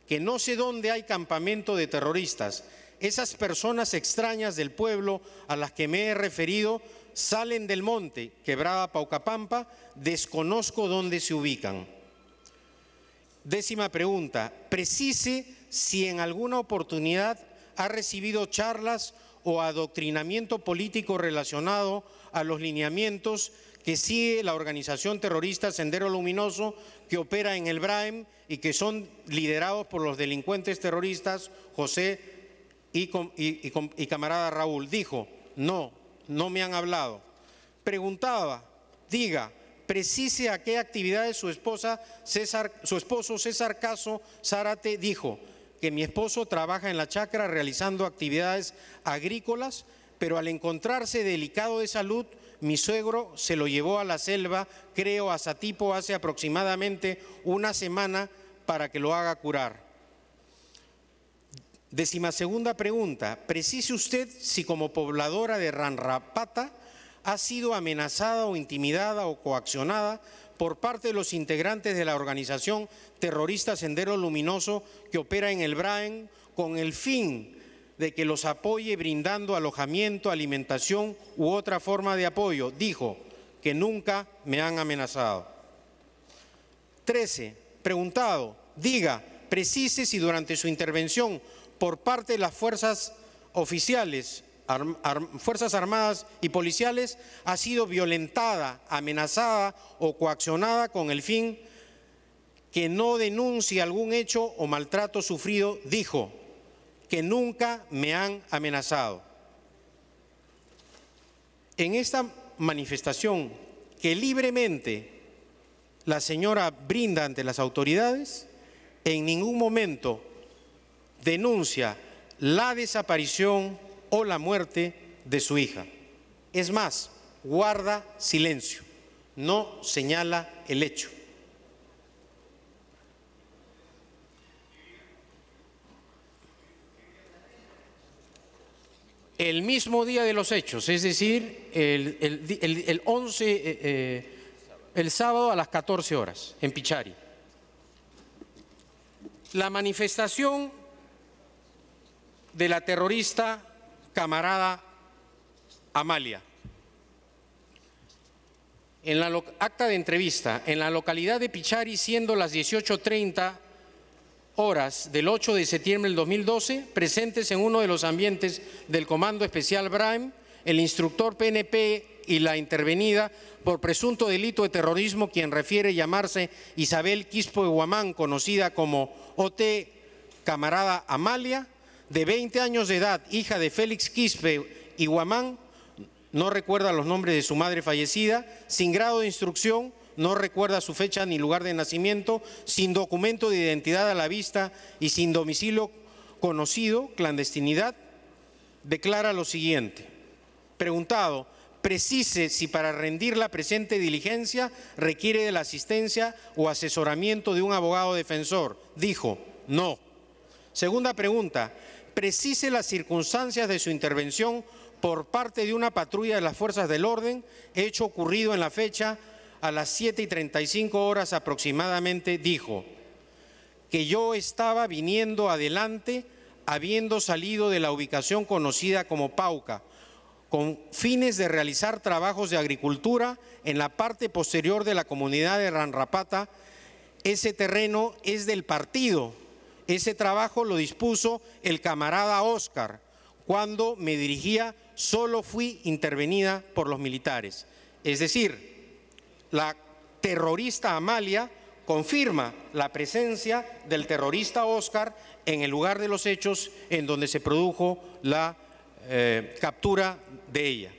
que no sé dónde hay campamento de terroristas. Esas personas extrañas del pueblo a las que me he referido salen del monte, quebrada Paucapampa, desconozco dónde se ubican. Décima pregunta, precise si en alguna oportunidad ha recibido charlas o adoctrinamiento político relacionado a los lineamientos que sigue la organización terrorista Sendero Luminoso, que opera en el Braem y que son liderados por los delincuentes terroristas José y camarada Raúl. Dijo, no me han hablado. Preguntaba, diga, precise a qué actividades su esposo César Caso Zárate. Dijo que mi esposo trabaja en la chacra realizando actividades agrícolas, pero al encontrarse delicado de salud, mi suegro se lo llevó a la selva, creo a Satipo, hace aproximadamente una semana, para que lo haga curar. Décima-segunda pregunta, precise usted si como pobladora de Ranrapata ha sido amenazada o intimidada o coaccionada por parte de los integrantes de la organización terrorista Sendero Luminoso, que opera en el Braem, con el fin de que los apoye brindando alojamiento, alimentación u otra forma de apoyo. Dijo que nunca me han amenazado. 13. Preguntado, diga, precise si durante su intervención por parte de las fuerzas oficiales, Fuerzas Armadas y policiales, ha sido violentada, amenazada o coaccionada con el fin que no denuncie algún hecho o maltrato sufrido. Dijo que nunca me han amenazado. En esta manifestación que libremente la señora brinda ante las autoridades, en ningún momento denuncia la desaparición o la muerte de su hija. Es más, guarda silencio, no señala el hecho. El mismo día de los hechos, es decir, el sábado a las 14 horas, en Pichari. La manifestación de la terrorista camarada Amalia. En la acta de entrevista, en la localidad de Pichari, siendo las 18:30 horas del 8 de septiembre del 2012, presentes en uno de los ambientes del Comando Especial Brahim, el instructor PNP y la intervenida por presunto delito de terrorismo, quien refiere llamarse Isabel Quispe Guamán, conocida como OT camarada Amalia, de 20 años de edad, hija de Félix Quispe y Guamán, no recuerda los nombres de su madre fallecida, sin grado de instrucción, no recuerda su fecha ni lugar de nacimiento, sin documento de identidad a la vista y sin domicilio conocido, clandestinidad, declara lo siguiente. Preguntado, precise si para rendir la presente diligencia requiere de la asistencia o asesoramiento de un abogado defensor. Dijo, no. Segunda pregunta, precise las circunstancias de su intervención por parte de una patrulla de las fuerzas del orden, hecho ocurrido en la fecha a las 7:35 horas aproximadamente. Dijo que yo estaba viniendo adelante habiendo salido de la ubicación conocida como Pauca, con fines de realizar trabajos de agricultura en la parte posterior de la comunidad de Ranrapata. Ese terreno es del partido. Ese trabajo lo dispuso el camarada Oscar. Cuando me dirigía, solo fui intervenida por los militares. Es decir, la terrorista Amalia confirma la presencia del terrorista Oscar en el lugar de los hechos en donde se produjo la captura de ella.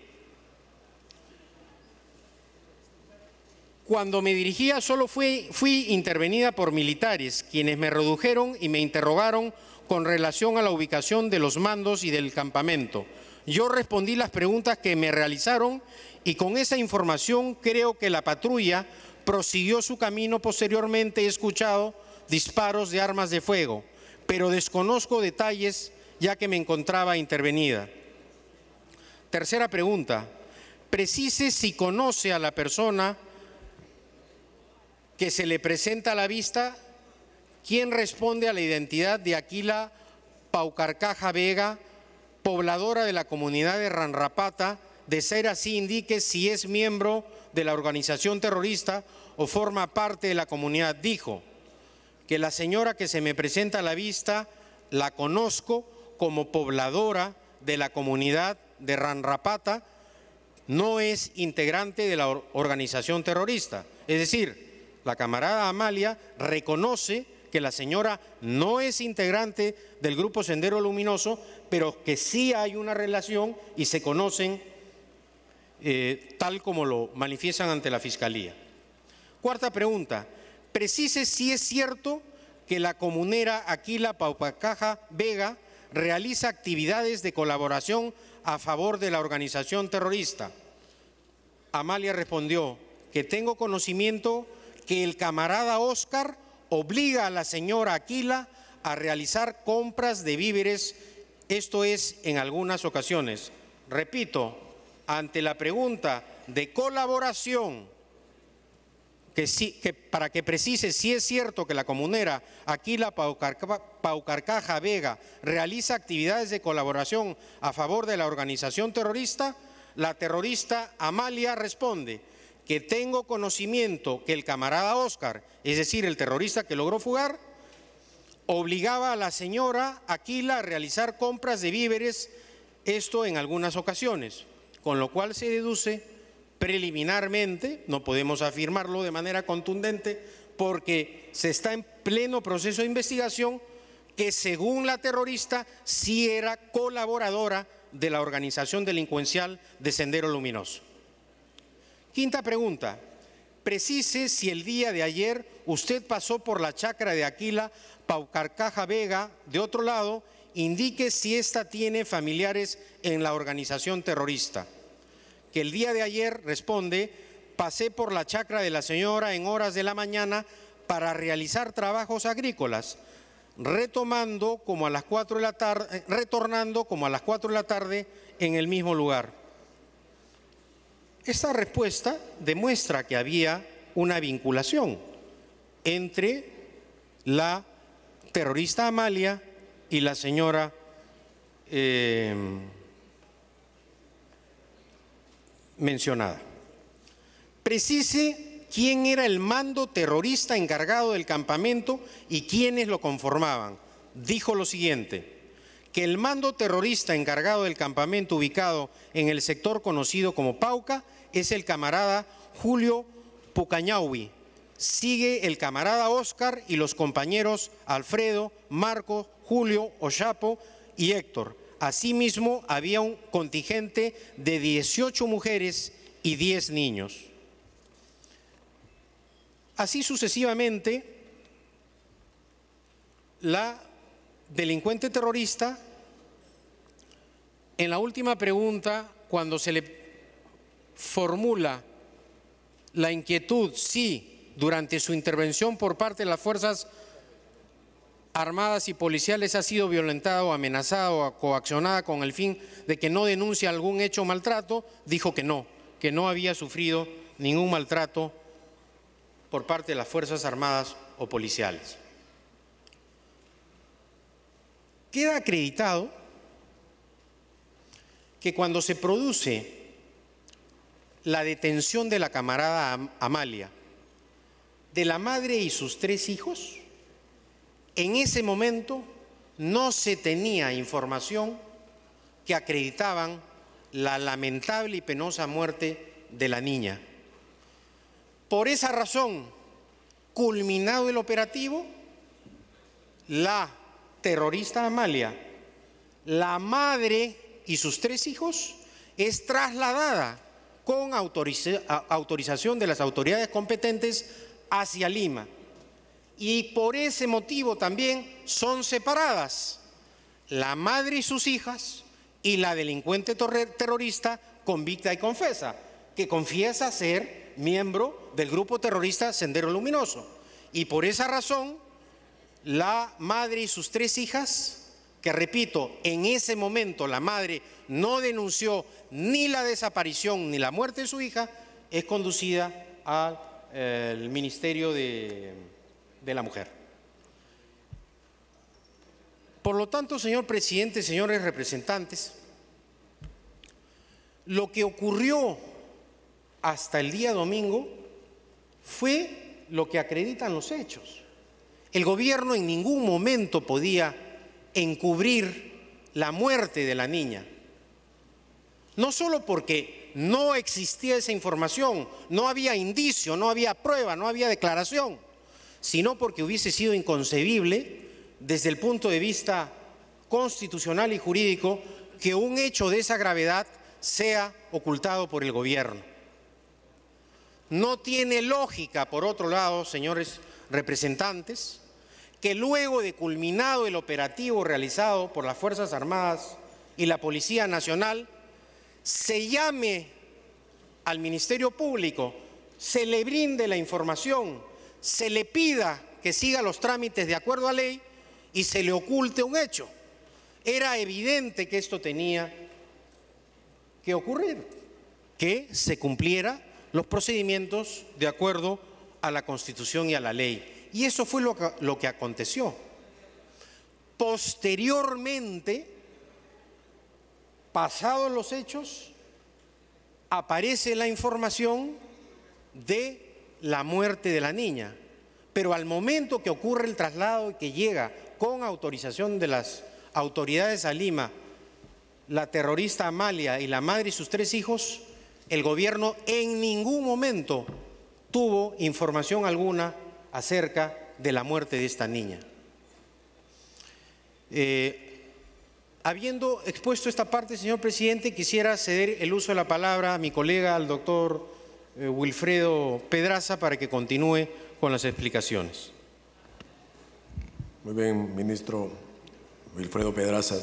Cuando me dirigía solo fui intervenida por militares, quienes me redujeron y me interrogaron con relación a la ubicación de los mandos y del campamento. Yo respondí las preguntas que me realizaron y con esa información creo que la patrulla prosiguió su camino. Posteriormente he escuchado disparos de armas de fuego, pero desconozco detalles ya que me encontraba intervenida. Tercera pregunta, precise si conoce a la persona que se le presenta a la vista. ¿Quién responde a la identidad de Aquila Paucarcaja Vega, pobladora de la comunidad de Ranrapata? De ser así, indique si es miembro de la organización terrorista o forma parte de la comunidad. Dijo que la señora que se me presenta a la vista la conozco como pobladora de la comunidad de Ranrapata, no es integrante de la organización terrorista. Es decir, la camarada Amalia reconoce que la señora no es integrante del Grupo Sendero Luminoso, pero que sí hay una relación y se conocen tal como lo manifiestan ante la Fiscalía. Cuarta pregunta, precise si es cierto que la comunera Aquila Paucarcaja Vega realiza actividades de colaboración a favor de la organización terrorista. Amalia respondió que tengo conocimiento que el camarada Oscar obliga a la señora Aquila a realizar compras de víveres, esto es, en algunas ocasiones. Repito, ante la pregunta de colaboración, para que precise si es cierto que la comunera Aquila Paucarcaja Vega realiza actividades de colaboración a favor de la organización terrorista, la terrorista Amalia responde que tengo conocimiento que el camarada Oscar, es decir, el terrorista que logró fugar, obligaba a la señora Aquila a realizar compras de víveres, esto en algunas ocasiones, con lo cual se deduce preliminarmente, no podemos afirmarlo de manera contundente porque se está en pleno proceso de investigación, que según la terrorista sí era colaboradora de la organización delincuencial de Sendero Luminoso. Quinta pregunta, precise si el día de ayer usted pasó por la chacra de Aquila Paucarcaja Vega de otro lado indique si ésta tiene familiares en la organización terrorista. Que el día de ayer responde: pasé por la chacra de la señora en horas de la mañana para realizar trabajos agrícolas, retornando como a las 4 de la tarde en el mismo lugar. Esta respuesta demuestra que había una vinculación entre la terrorista Amalia y la señora mencionada. Precise quién era el mando terrorista encargado del campamento y quiénes lo conformaban. Dijo lo siguiente: que el mando terrorista encargado del campamento ubicado en el sector conocido como Pauca es el camarada Julio Pucañahui. Sigue el camarada Oscar y los compañeros Alfredo, Marco, Julio, Ochapo y Héctor. Asimismo, había un contingente de 18 mujeres y 10 niños. Así sucesivamente, la delincuente terrorista, en la última pregunta, cuando se le formula la inquietud si durante su intervención por parte de las Fuerzas Armadas y policiales ha sido violentada o amenazada o coaccionada con el fin de que no denuncie algún hecho o maltrato, dijo que no había sufrido ningún maltrato por parte de las Fuerzas Armadas o policiales. Queda acreditado que cuando se produce la detención de la camarada Amalia, de la madre y sus 3 hijos, en ese momento no se tenía información que acreditaban la lamentable y penosa muerte de la niña. Por esa razón, culminado el operativo, la terrorista Amalia, la madre y sus 3 hijos, es trasladada con autorización de las autoridades competentes hacia Lima. Y por ese motivo también son separadas la madre y sus hijas y la delincuente terrorista convicta y confesa, que confiesa ser miembro del grupo terrorista Sendero Luminoso. Y por esa razón, la madre y sus 3 hijas, que repito, en ese momento la madre no denunció ni la desaparición ni la muerte de su hija, es conducida al Ministerio de la Mujer. Por lo tanto, señor presidente, señores representantes, lo que ocurrió hasta el día domingo fue lo que acreditan los hechos. El gobierno en ningún momento podía encubrir la muerte de la niña. No solo porque no existía esa información, no había indicio, no había prueba, no había declaración, sino porque hubiese sido inconcebible desde el punto de vista constitucional y jurídico que un hecho de esa gravedad sea ocultado por el gobierno. No tiene lógica, por otro lado, señores representantes, que luego de culminado el operativo realizado por las Fuerzas Armadas y la Policía Nacional, se llame al Ministerio Público, se le brinde la información, se le pida que siga los trámites de acuerdo a ley y se le oculte un hecho. Era evidente que esto tenía que ocurrir, que se cumpliera los procedimientos de acuerdo a la Constitución y a la ley. Y eso fue lo que aconteció. Posteriormente, pasados los hechos, aparece la información de la muerte de la niña. Pero al momento que ocurre el traslado y que llega con autorización de las autoridades a Lima, la terrorista Amalia y la madre y sus 3 hijos, el gobierno en ningún momento tuvo información alguna acerca de la muerte de esta niña. Habiendo expuesto esta parte, señor presidente, quisiera ceder el uso de la palabra a mi colega, al doctor Wilfredo Pedraza, para que continúe con las explicaciones. Muy bien, ministro. Wilfredo Pedraza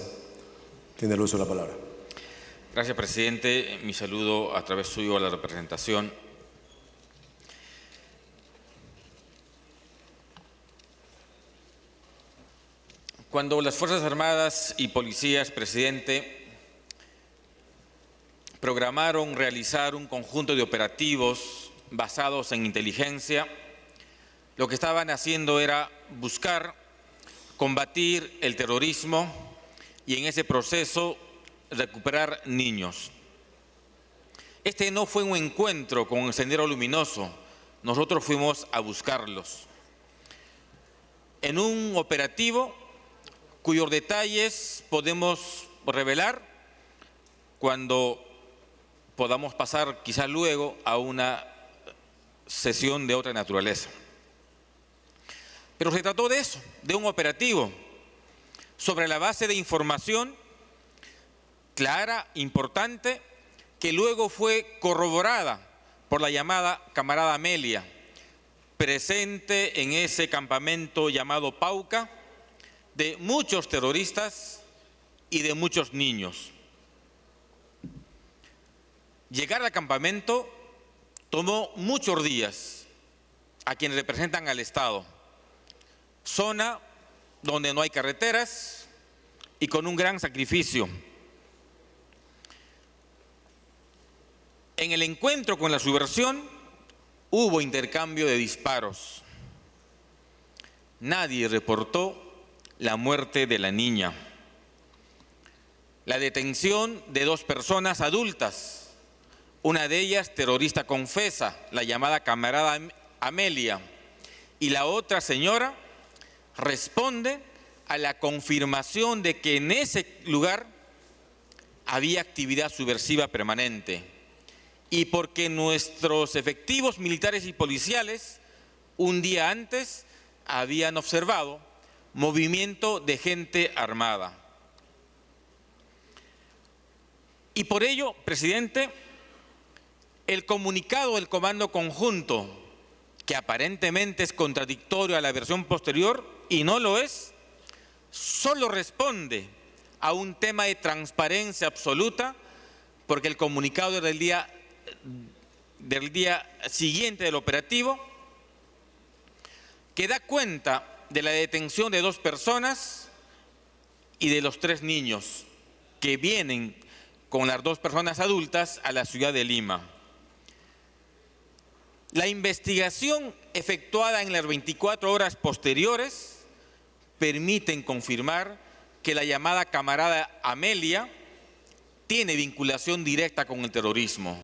tiene el uso de la palabra. Gracias, presidente. Mi saludo a través suyo a la representación. Cuando las Fuerzas Armadas y Policías, presidente, programaron realizar un conjunto de operativos basados en inteligencia, lo que estaban haciendo era buscar combatir el terrorismo y en ese proceso recuperar niños. Este no fue un encuentro con el Sendero Luminoso, nosotros fuimos a buscarlos. En un operativo cuyos detalles podemos revelar cuando podamos pasar quizá luego a una sesión de otra naturaleza. Pero se trató de eso, de un operativo sobre la base de información clara, importante, que luego fue corroborada por la llamada camarada Amelia, presente en ese campamento llamado Pauca, de muchos terroristas y de muchos niños. Llegar al campamento tomó muchos días a quienes representan al Estado. Zona donde no hay carreteras y con un gran sacrificio. En el encuentro con la subversión hubo intercambio de disparos. Nadie reportó la muerte de la niña. La detención de 2 personas adultas, una de ellas terrorista confesa, la llamada camarada Amelia, y la otra señora responde a la confirmación de que en ese lugar había actividad subversiva permanente y porque nuestros efectivos militares y policiales un día antes habían observado movimiento de gente armada. Y por ello, presidente, el comunicado del Comando Conjunto, que aparentemente es contradictorio a la versión posterior, y no lo es, solo responde a un tema de transparencia absoluta, porque el comunicado del día siguiente del operativo, que da cuenta de la detención de 2 personas y de los 3 niños que vienen con las 2 personas adultas a la ciudad de Lima. La investigación efectuada en las 24 horas posteriores permiten confirmar que la llamada camarada Amelia tiene vinculación directa con el terrorismo.